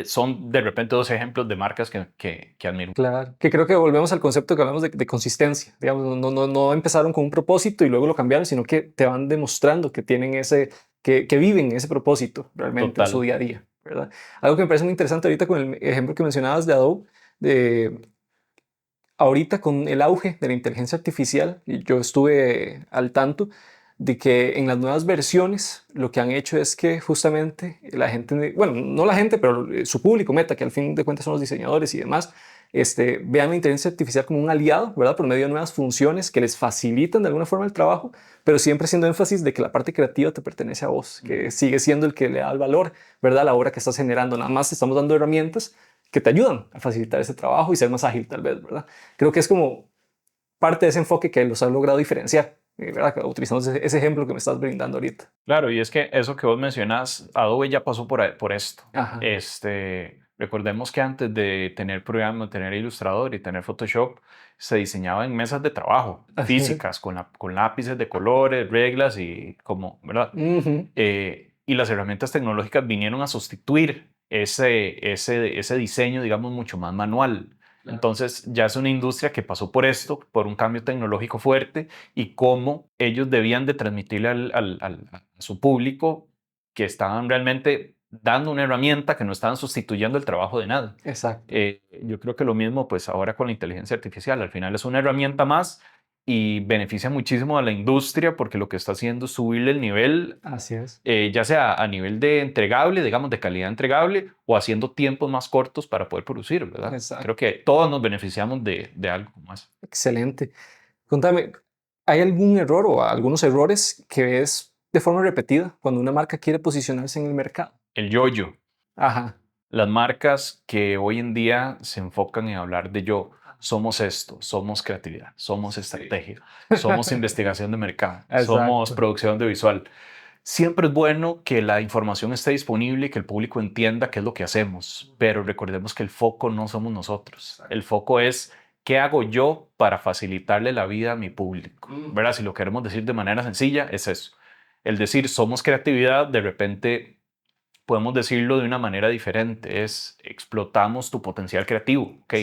son de repente dos ejemplos de marcas que admiro. Claro, que creo que volvemos al concepto que hablamos de consistencia. Digamos, no empezaron con un propósito y luego lo cambiaron, sino que te van demostrando que tienen que viven ese propósito realmente en su Total. día a día, ¿verdad? Algo que me parece muy interesante ahorita con el ejemplo que mencionabas de Adobe, de ahorita con el auge de la inteligencia artificial, y yo estuve al tanto de que en las nuevas versiones lo que han hecho es que justamente la gente, bueno, no la gente, pero su público meta, que al fin de cuentas son los diseñadores y demás, vean la inteligencia artificial como un aliado, ¿verdad? Por medio de nuevas funciones que les facilitan de alguna forma el trabajo, pero siempre haciendo énfasis de que la parte creativa te pertenece a vos, que sigue siendo el que le da el valor, ¿verdad? A la obra que estás generando. Nada más te estamos dando herramientas que te ayudan a facilitar ese trabajo y ser más ágil tal vez, ¿verdad? Creo que es como parte de ese enfoque que los ha logrado diferenciar, ¿verdad? Utilizando ese ejemplo que me estás brindando ahorita. Claro, y es que eso que vos mencionas, Adobe ya pasó por esto. Ajá. Recordemos que antes de tener programa, tener Illustrator y tener Photoshop, se diseñaba en mesas de trabajo físicas, con lápices de colores, reglas y como, ¿verdad? Ujú. Y las herramientas tecnológicas vinieron a sustituir ese diseño, digamos, mucho más manual. Claro. Entonces ya es una industria que pasó por esto, por un cambio tecnológico fuerte y cómo ellos debían de transmitirle a su público que estaban realmente dando una herramienta, que no estaban sustituyendo el trabajo de nada. Exacto. Yo creo que lo mismo pues ahora con la inteligencia artificial, al final es una herramienta más y beneficia muchísimo a la industria porque lo que está haciendo es subirle el nivel, Así es. ya sea a nivel de entregable, digamos, de calidad entregable, o haciendo tiempos más cortos para poder producir, ¿verdad? Exacto. Creo que todos nos beneficiamos de algo como eso. Excelente. Contame, ¿hay algún error o algunos errores que ves de forma repetida cuando una marca quiere posicionarse en el mercado? El yo-yo. Ajá. Las marcas que hoy en día se enfocan en hablar de yo, somos esto, somos creatividad, somos estrategia, somos investigación de mercado, somos Exacto. producción audiovisual. Siempre es bueno que la información esté disponible y que el público entienda qué es lo que hacemos, pero recordemos que el foco no somos nosotros. El foco es qué hago yo para facilitarle la vida a mi público, ¿verdad? Si lo queremos decir de manera sencilla, es eso. El decir somos creatividad, de repente podemos decirlo de una manera diferente, es explotamos tu potencial creativo, ¿ok?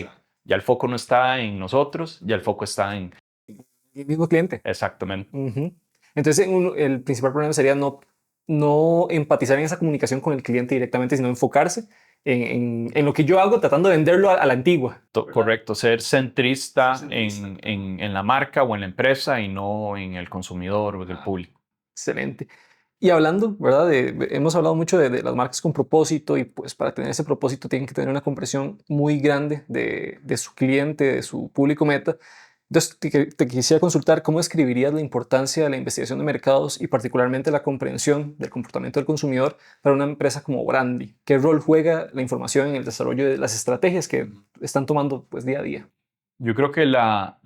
Ya el foco no está en nosotros, ya el foco está en... El mismo cliente. Exactamente. Ujú. Entonces, el principal problema sería no empatizar en esa comunicación con el cliente directamente, sino enfocarse en lo que yo hago tratando de venderlo a la antigua. Correcto, ser centrista en la marca o en la empresa y no en el consumidor o en el público. Excelente. Y hablando, ¿verdad? Hemos hablado mucho de las marcas con propósito y pues para tener ese propósito tienen que tener una comprensión muy grande de su cliente, de su público meta. Entonces, te quisiera consultar cómo describirías la importancia de la investigación de mercados y particularmente la comprensión del comportamiento del consumidor para una empresa como Brandy. ¿Qué rol juega la información en el desarrollo de las estrategias que están tomando pues día a día? Yo creo que la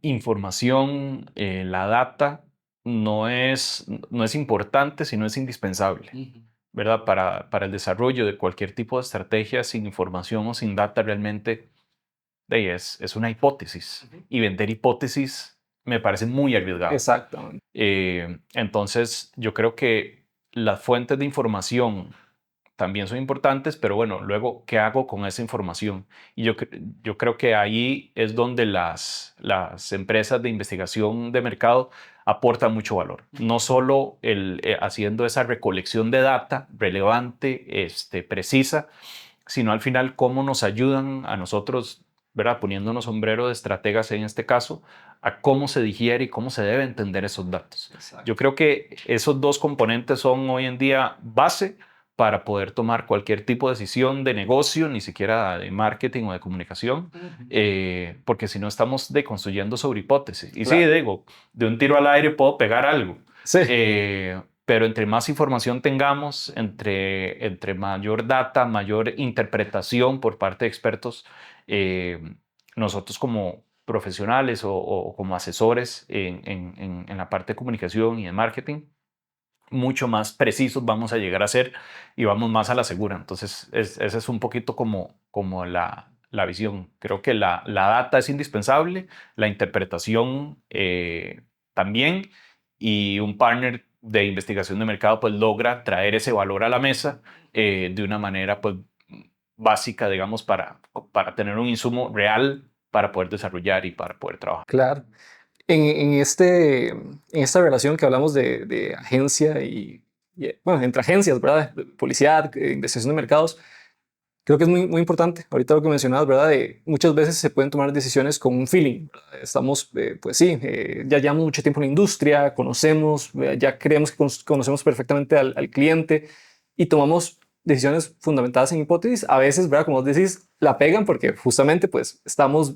información, la data, no es importante, sino es indispensable, ¿verdad? Para el desarrollo de cualquier tipo de estrategia, sin información o sin data, realmente es una hipótesis. Y vender hipótesis me parece muy arriesgado. Exactamente. Entonces, yo creo que las fuentes de información también son importantes, pero bueno, luego, ¿qué hago con esa información? Y yo creo que ahí es donde las empresas de investigación de mercado aportan mucho valor. No solo haciendo esa recolección de data relevante, precisa, sino al final cómo nos ayudan a nosotros, ¿verdad? Poniéndonos sombrero de estrategas en este caso, a cómo se digiere y cómo se debe entender esos datos. Exacto. Yo creo que esos dos componentes son hoy en día base para poder tomar cualquier tipo de decisión de negocio, ni siquiera de marketing o de comunicación, porque si no estamos deconstruyendo sobre hipótesis. Y sí, Claro. digo, de un tiro al aire puedo pegar algo, Sí. pero entre más información tengamos, entre mayor data, mayor interpretación por parte de expertos, eh, nosotros como profesionales o como asesores en la parte de comunicación y de marketing, mucho más precisos vamos a llegar a ser y vamos más a la segura. Entonces, esa es un poquito como la visión. Creo que la data es indispensable, la interpretación también, y un partner de investigación de mercado pues logra traer ese valor a la mesa de una manera pues básica, digamos, para tener un insumo real para poder desarrollar y para poder trabajar. Claro. En esta relación que hablamos de agencia bueno, entre agencias, ¿verdad? Publicidad, investigación de mercados, creo que es muy importante. Ahorita lo que mencionabas, ¿verdad? Muchas veces se pueden tomar decisiones con un feeling. ¿Verdad? Estamos, pues sí, ya llevamos mucho tiempo en la industria, conocemos, ya creemos que conocemos perfectamente al cliente y tomamos decisiones fundamentadas en hipótesis. A veces, ¿verdad? Como vos decís, la pegan porque justamente pues estamos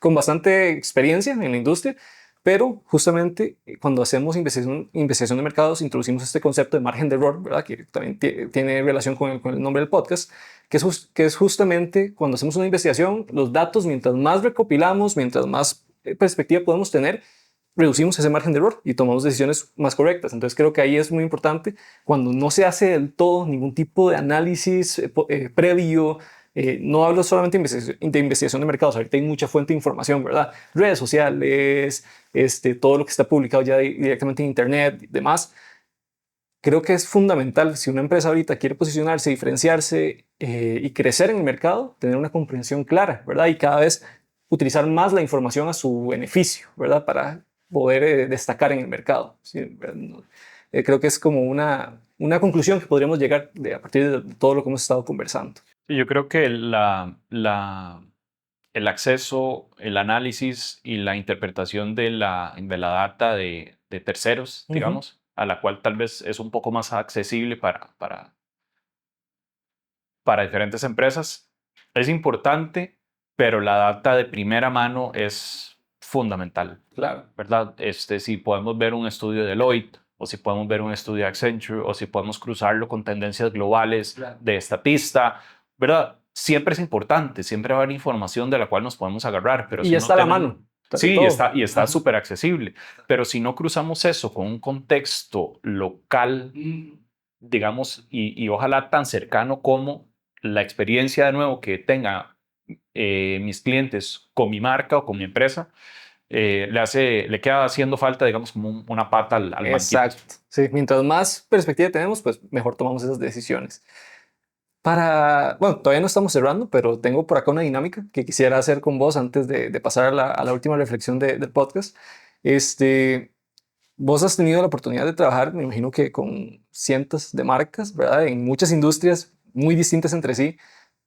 con bastante experiencia en la industria, pero justamente cuando hacemos investigación de mercados, introducimos este concepto de margen de error, ¿verdad? Que también tiene relación con el nombre del podcast, que es justamente cuando hacemos una investigación, los datos, mientras más recopilamos, mientras más perspectiva podemos tener, reducimos ese margen de error y tomamos decisiones más correctas. Entonces creo que ahí es muy importante cuando no se hace del todo ningún tipo de análisis previo. No hablo solamente de investigación de mercados, ahorita hay mucha fuente de información, ¿verdad? Redes sociales, todo lo que está publicado ya directamente en Internet y demás. Creo que es fundamental si una empresa ahorita quiere posicionarse, diferenciarse y crecer en el mercado, tener una comprensión clara, ¿verdad? Y cada vez utilizar más la información a su beneficio, ¿verdad? Para poder destacar en el mercado. ¿Sí? Creo que es como una conclusión que podríamos llegar a partir de todo lo que hemos estado conversando. Sí, yo creo que el acceso, el análisis y la interpretación de la data de terceros, Ujú. digamos, a la cual tal vez es un poco más accesible para diferentes empresas, es importante, pero la data de primera mano es fundamental, Claro. ¿verdad? Si podemos ver un estudio de Deloitte, o si podemos ver un estudio de Accenture, o si podemos cruzarlo con tendencias globales Claro. de Statista, ¿verdad? Siempre es importante, siempre va a haber información de la cual nos podemos agarrar, pero Y si ya no está a la tenemos... mano, de Sí, todo. y está Ajá. súper accesible, pero si no cruzamos eso con un contexto local, digamos, y ojalá tan cercano como la experiencia de nuevo que tenga mis clientes con mi marca o con mi empresa, le queda haciendo falta, digamos, como una pata al banquito. Exacto. Sí, mientras más perspectiva tenemos, pues mejor tomamos esas decisiones. Bueno, todavía no estamos cerrando, pero tengo por acá una dinámica que quisiera hacer con vos antes de pasar a la última reflexión del podcast. Este, Vos has tenido la oportunidad de trabajar, me imagino que con cientos de marcas, ¿verdad? En muchas industrias muy distintas entre sí.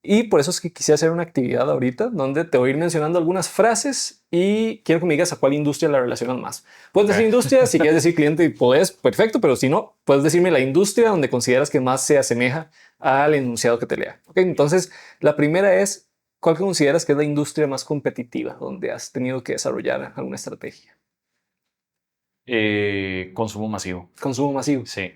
Y por eso es que quisiera hacer una actividad ahorita donde te voy a ir mencionando algunas frases y quiero que me digas a cuál industria la relacionas más. Puedes decir Okay. industria, si quieres decir cliente y podés, perfecto, pero si no, puedes decirme la industria donde consideras que más se asemeja al enunciado que te lea. ¿Ok? Entonces, la primera es, ¿cuál consideras que es la industria más competitiva donde has tenido que desarrollar alguna estrategia? Consumo masivo. Consumo masivo. Sí.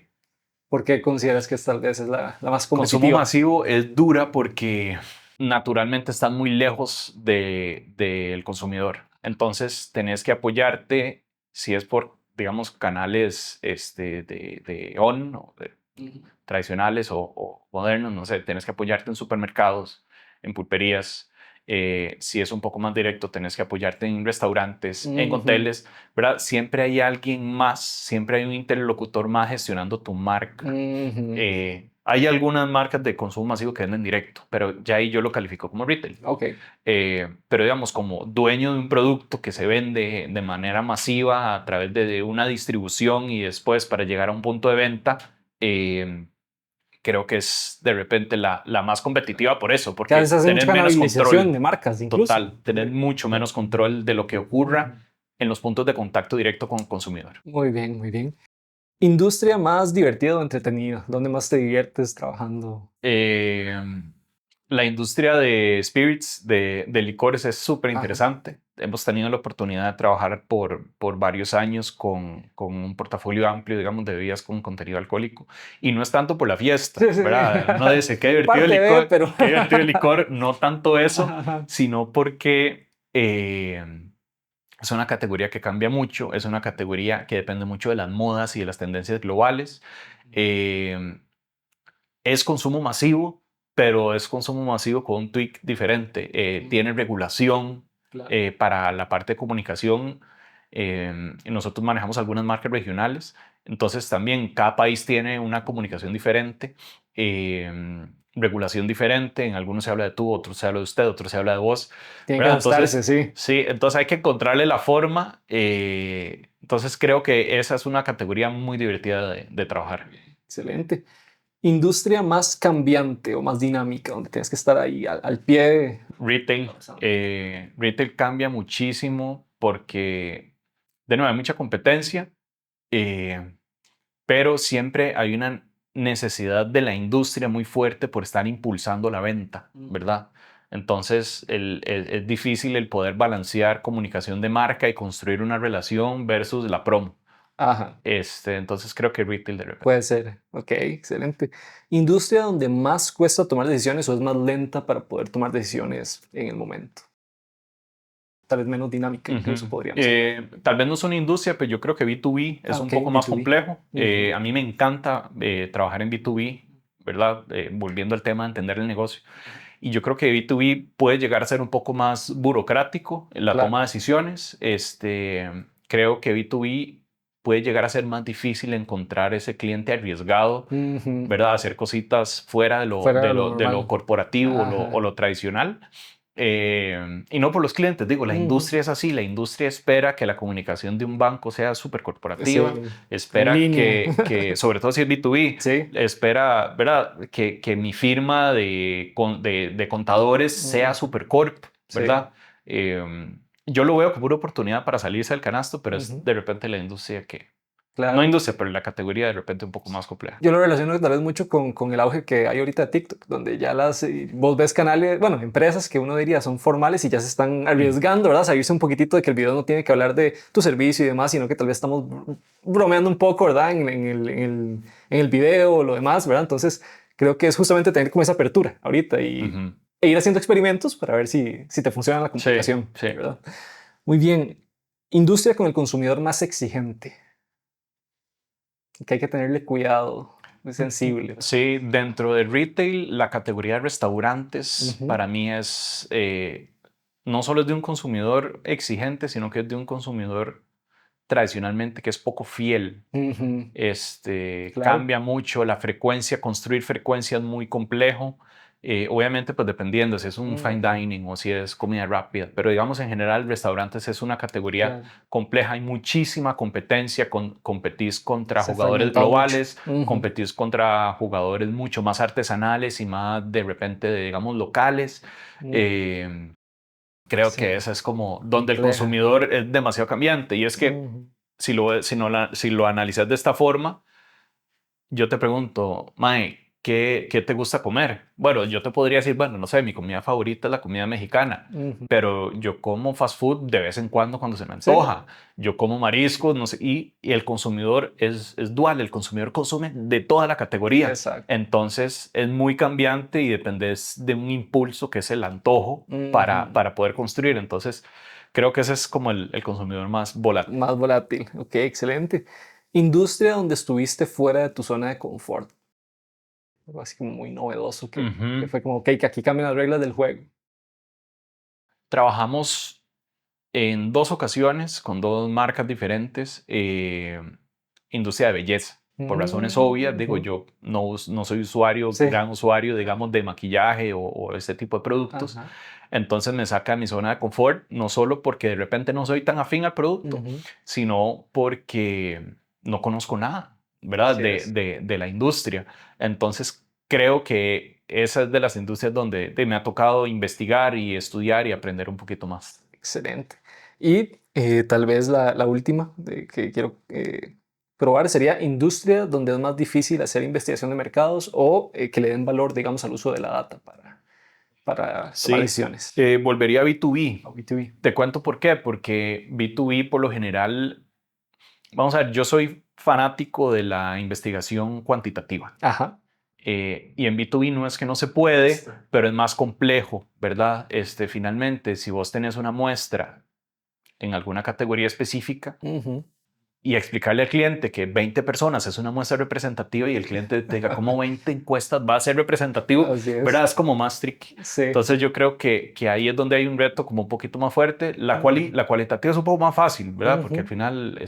¿Por qué consideras que tal vez es la más Consumo competitiva? masivo es dura porque naturalmente están muy lejos del consumidor. Entonces, tenés que apoyarte, si es por, digamos, canales de on, o tradicionales o modernos, no sé, tenés que apoyarte en supermercados, en pulperías. Si es un poco más directo, tenés que apoyarte en restaurantes, en Ujú, hoteles, ¿verdad? Siempre hay alguien más, siempre hay un interlocutor más gestionando tu marca. ujú. Hay algunas marcas de consumo masivo que venden directo, pero ya ahí yo lo califico como retail. Ok. Pero digamos, como dueño de un producto que se vende de manera masiva a través de una distribución y después para llegar a un punto de venta, creo que es de repente la más competitiva por eso, Que a porque veces hace mucha tenés menos canalización control de marcas incluso. total, tenés mucho menos control de lo que ocurra en los puntos de contacto directo con el consumidor. Muy bien, muy bien. Industria más divertida o entretenida. ¿Dónde más te diviertes trabajando? Eh, la industria de spirits, de licores, es súper Ajá. interesante. Hemos tenido la oportunidad de trabajar por varios años con un portafolio amplio, digamos, de bebidas con contenido alcohólico. Y no es tanto por la fiesta, Sí, sí. ¿verdad? Uno dice, Parte de, pero... qué divertido el licor. No tanto eso, Ajá. sino porque es una categoría que cambia mucho, es una categoría que depende mucho de las modas y de las tendencias globales. Eh, es consumo masivo, pero es consumo masivo con un tweak diferente. Tiene regulación Claro. para la parte de comunicación. Y nosotros manejamos algunas marcas regionales, entonces también cada país tiene una comunicación diferente, regulación diferente. En algunos se habla de tú, otros se habla de usted, otros se habla de vos, Tiene que ¿verdad? ajustarse, Entonces, sí. sí, entonces hay que encontrarle la forma. Entonces creo que esa es una categoría muy divertida de trabajar. Excelente. Industria más cambiante o más dinámica, donde tienes que estar ahí al pie. Retail, retail cambia muchísimo porque, de nuevo, hay mucha competencia, eh, pero siempre hay una necesidad de la industria muy fuerte por estar impulsando la venta, ¿verdad? Entonces, es difícil el poder balancear comunicación de marca y construir una relación versus la promo. Ajá. Entonces, creo que retail de repente. Puede ser. Ok, excelente. Industria donde más cuesta tomar decisiones o es más lenta para poder tomar decisiones en el momento. tal vez menos dinámica, incluso podríamos decir. Tal vez no es una industria, pero yo creo que B2B es un Ok, poco más B2B. complejo. A mí me encanta trabajar en B2B, ¿verdad? Volviendo al tema de entender el negocio. Y yo creo que B2B puede llegar a ser un poco más burocrático en la Claro. toma de decisiones. Creo que B2B puede llegar a ser más difícil encontrar ese cliente arriesgado, Ujú. ¿verdad? Hacer cositas fuera de lo, Fuera de de lo lo, de lo normal. corporativo o Ajá. lo tradicional. Y no por los clientes, digo, la Ujú. industria es así, la industria espera que la comunicación de un banco sea súper corporativa, Sí, en espera línea. sobre todo si es B2B, Sí. espera, ¿verdad? Que mi firma de contadores sea Ujú. súper corp, Sí. ¿verdad? Eh, yo lo veo como una oportunidad para salirse del canasto, pero es Ujú. de repente la industria no Claro. industria, pero la categoría de repente un poco más compleja. Yo lo relaciono tal vez mucho con el auge que hay ahorita de TikTok, donde ya vos ves canales, bueno, empresas que uno diría son formales y ya se están Mm. arriesgando, ¿verdad? Salirse un poquitito de que el video no tiene que hablar de tu servicio y demás, sino que tal vez estamos bromeando un poco, ¿verdad? En el video o lo demás, ¿verdad? Entonces, creo que es justamente tener como esa apertura ahorita Ujú. e ir haciendo experimentos para ver si te funciona la Sí, comunicación, sí. ¿verdad? Muy bien. Industria con el consumidor más exigente, que hay que tenerle cuidado, muy sensible, ¿verdad? Sí, dentro de retail, la categoría de restaurantes Ujú. para mí es, no solo es de un consumidor exigente, sino que es de un consumidor tradicionalmente que es poco fiel. Ujú. Claro. Cambia mucho la frecuencia, construir frecuencia es muy complejo. Obviamente, pues dependiendo si es un fine Ujú. dining o si es comida rápida, pero digamos en general, restaurantes es una categoría Claro. compleja, hay muchísima competencia, competís contra Se ha jugadores fragmentado mucho. globales, Ujú. competís contra jugadores mucho más artesanales y más de repente, digamos, locales. Mm. Eh, Creo Sí, que esa es como donde el compleja. consumidor es demasiado cambiante y es que Ujú. si lo analizas de esta forma, yo te pregunto, Mae, ¿qué te gusta comer? Bueno, yo te podría decir, bueno, no sé, mi comida favorita es la comida mexicana, Ujú. pero yo como fast food de vez en cuando se me Sí, antoja. Yo como mariscos, no sé, y el consumidor es dual, el consumidor consume de toda la categoría. exacto. Entonces es muy cambiante y dependes de un impulso que es el antojo Ujú. para poder construir. Entonces creo que ese es como el consumidor más volátil. Más volátil. Ok, excelente. Industria donde estuviste fuera de tu zona de confort. Algo así como muy novedoso que Ujú. fue como, ok, que aquí cambian las reglas del juego. Trabajamos en dos ocasiones con dos marcas diferentes, industria de belleza. Por razones obvias, digo, Ujú. yo no soy usuario, Sí. gran usuario, digamos, de maquillaje o este tipo de productos. Ajá. Entonces me saca de mi zona de confort, no solo porque de repente no soy tan afín al producto, Ujú. sino porque no conozco nada, ¿verdad? Así De, es. de, de la industria. Entonces creo que esa es de las industrias donde me ha tocado investigar y estudiar y aprender un poquito más. Excelente. Y tal vez la última que quiero probar sería industria donde es más difícil hacer investigación de mercados o que le den valor, digamos, al uso de la data para tomar Sí, decisiones. volvería a B2B. O B2B. Te cuento por qué, porque B2B por lo general, vamos a ver, yo soy fanático de la investigación cuantitativa. Ajá. Y en B2B no es que no se puede, pero es más complejo, ¿verdad? Finalmente, si vos tenés una muestra en alguna categoría específica, Ujú. y explicarle al cliente que 20 personas es una muestra representativa y el cliente te diga cómo 20 encuestas va a ser representativo, Así ¿verdad? es. Es como más tricky. Sí. Entonces yo creo que ahí es donde hay un reto como un poquito más fuerte. Ujú. La cualitativa es un poco más fácil, ¿verdad? Porque al Ujú. final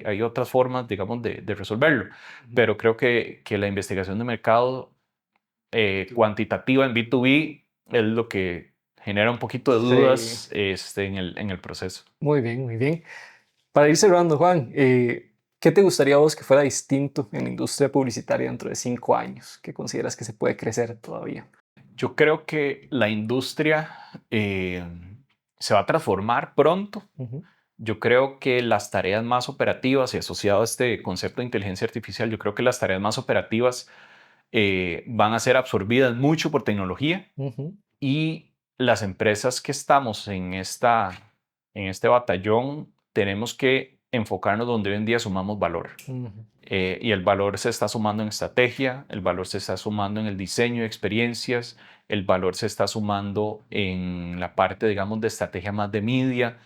hay otras formas, digamos, de resolverlo. Ujú. Pero creo que la investigación de mercado cuantitativa en B2B es lo que genera un poquito de Sí. dudas en el proceso. Muy bien, muy bien. Para ir cerrando, Juan, ¿qué te gustaría a vos que fuera distinto en la industria publicitaria dentro de 5 años? ¿Qué consideras que se puede crecer todavía? Yo creo que la industria eh, se va a transformar pronto. Ujú. Yo creo que las tareas más operativas y asociado a este concepto de inteligencia artificial, yo creo que las tareas más operativas van a ser absorbidas mucho por tecnología Ujú. y las empresas que estamos en este batallón tenemos que enfocarnos donde hoy en día sumamos valor. Ujú. Y el valor se está sumando en estrategia, el valor se está sumando en el diseño de experiencias, el valor se está sumando en la parte, digamos, de estrategia más de media.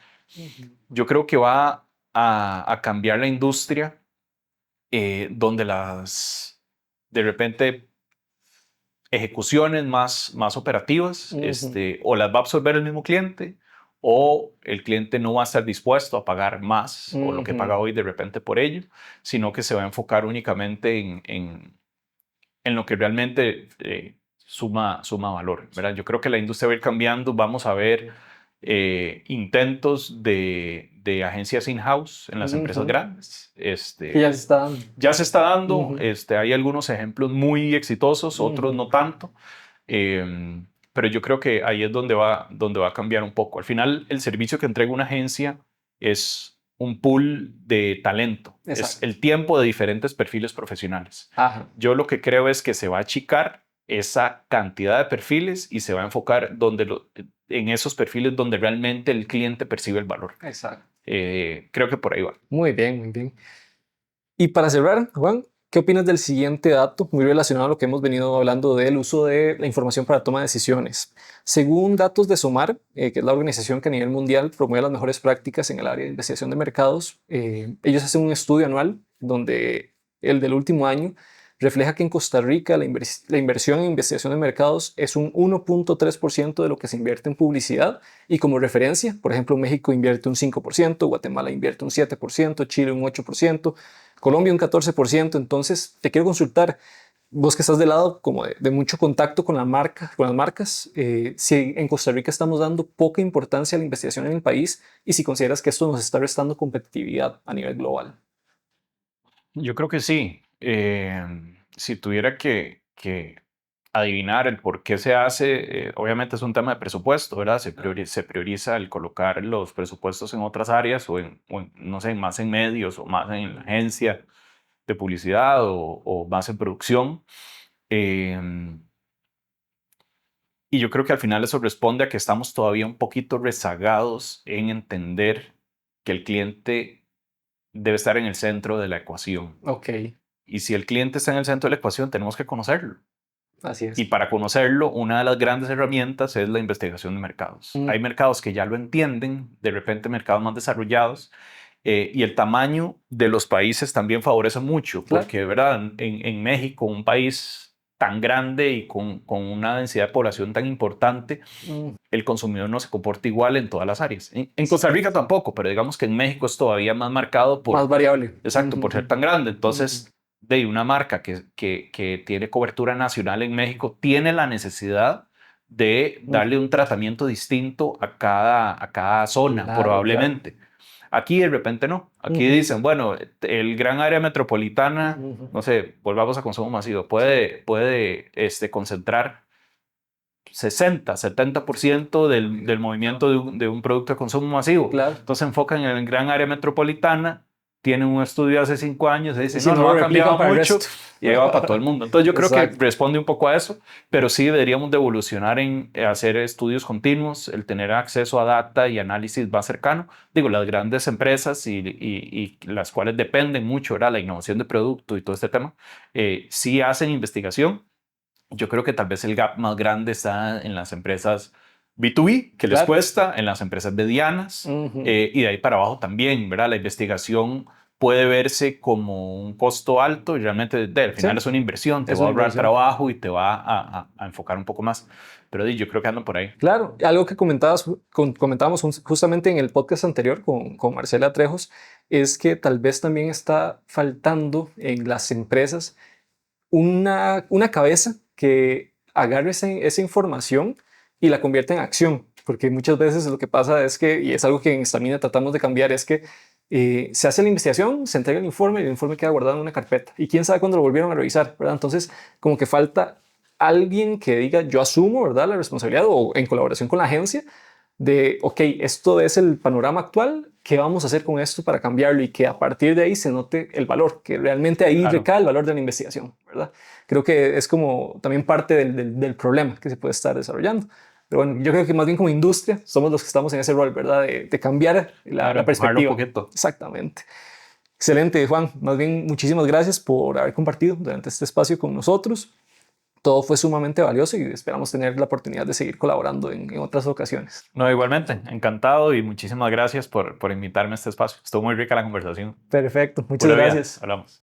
Yo creo que va a cambiar la industria donde de repente, ejecuciones más operativas, o las va a absorber el mismo cliente, o el cliente no va a estar dispuesto a pagar más o lo que paga hoy de repente por ello, sino que se va a enfocar únicamente en lo que realmente suma valor, ¿verdad? Yo creo que la industria va a ir cambiando, vamos a ver intentos de agencias in-house en las empresas grandes. Que ya se está dando. Ya se está dando, hay algunos ejemplos muy exitosos, otros no tanto, pero yo creo que ahí es donde va a cambiar un poco. Al final, el servicio que entrega una agencia es un pool de talento, es el tiempo de diferentes perfiles profesionales. Ajá. Yo lo que creo es que se va a achicar esa cantidad de perfiles y se va a enfocar en esos perfiles donde realmente el cliente percibe el valor. Exacto. Creo que por ahí va. Muy bien, muy bien. Y para cerrar, Juan, ¿qué opinas del siguiente dato muy relacionado a lo que hemos venido hablando del uso de la información para toma de decisiones? Según datos de SOMAR, que es la organización que a nivel mundial promueve las mejores prácticas en el área de investigación de mercados, ellos hacen un estudio anual donde el del último año refleja que en Costa Rica la inversión en investigación de mercados es un 1.3% de lo que se invierte en publicidad, y como referencia, por ejemplo, México invierte un 5%, Guatemala invierte un 7%, Chile un 8%, Colombia un 14%. Entonces te quiero consultar, vos que estás del lado como de mucho contacto con las marcas, si en Costa Rica estamos dando poca importancia a la investigación en el país y si consideras que esto nos está restando competitividad a nivel global. Yo creo que sí. Si tuviera que adivinar el por qué se hace, obviamente es un tema de presupuesto, ¿verdad? Se prioriza el colocar los presupuestos en otras áreas no sé, más en medios o más en la agencia de publicidad o más en producción. Y yo creo que al final eso responde a que estamos todavía un poquito rezagados en entender que el cliente debe estar en el centro de la ecuación. Ok. Y si el cliente está en el centro de la ecuación, tenemos que conocerlo. Así es. Y para conocerlo, una de las grandes herramientas es la investigación de mercados. Hay mercados que ya lo entienden, de repente mercados más desarrollados, y el tamaño de los países también favorece mucho, porque, ¿verdad? En México, un país tan grande y con una densidad de población tan importante, el consumidor no se comporta igual en todas las áreas. En Costa Rica tampoco, pero digamos que en México es todavía más marcado por... Más variable. Exacto, por ser tan grande. Entonces, de una marca que tiene cobertura nacional en México tiene la necesidad de darle un tratamiento distinto a cada zona, Claro, probablemente. Aquí de repente no. Aquí dicen, bueno, el gran área metropolitana, no sé, volvamos a consumo masivo, puede concentrar 60-70% del movimiento de un producto de consumo masivo. Claro. Entonces se enfocan en el gran área metropolitana, tienen un estudio hace 5 años y dicen, Si no ha cambiado mucho, y ahí va para todo el mundo. Entonces yo creo que responde un poco a eso, pero sí deberíamos de evolucionar en hacer estudios continuos, el tener acceso a data y análisis más cercano. Digo, las grandes empresas y las cuales dependen mucho de la innovación de producto y todo este tema, sí hacen investigación. Yo creo que tal vez el gap más grande está en las empresas B2B, que les cuesta, en las empresas medianas, y de ahí para abajo también, ¿verdad? La investigación puede verse como un costo alto y realmente al final es una inversión, te va a ahorrar trabajo y te va a enfocar un poco más. Pero yo creo que andan por ahí. Claro, algo que comentábamos justamente en el podcast anterior con Marcela Trejos, es que tal vez también está faltando en las empresas una cabeza que agarre esa información y la convierta en acción. Porque muchas veces lo que pasa es que, y es algo que en Stamina tratamos de cambiar, es que se hace la investigación, se entrega el informe queda guardado en una carpeta. Y quién sabe cuándo lo volvieron a revisar, ¿verdad? Entonces, como que falta alguien que diga, yo asumo, ¿verdad?, la responsabilidad, o en colaboración con la agencia, de, ok, esto es el panorama actual, ¿qué vamos a hacer con esto para cambiarlo? Y que a partir de ahí se note el valor, que realmente ahí recae el valor de la investigación, ¿verdad? Creo que es como también parte del problema que se puede estar desarrollando. Pero bueno, yo creo que más bien como industria somos los que estamos en ese rol, ¿verdad? De cambiar la perspectiva. Exactamente. Excelente, Juan. Más bien, muchísimas gracias por haber compartido durante este espacio con nosotros. Todo fue sumamente valioso y esperamos tener la oportunidad de seguir colaborando en otras ocasiones. No, igualmente, encantado y muchísimas gracias por invitarme a este espacio. Estuvo muy rica la conversación. Perfecto, muchas Pura vida, gracias. hablamos.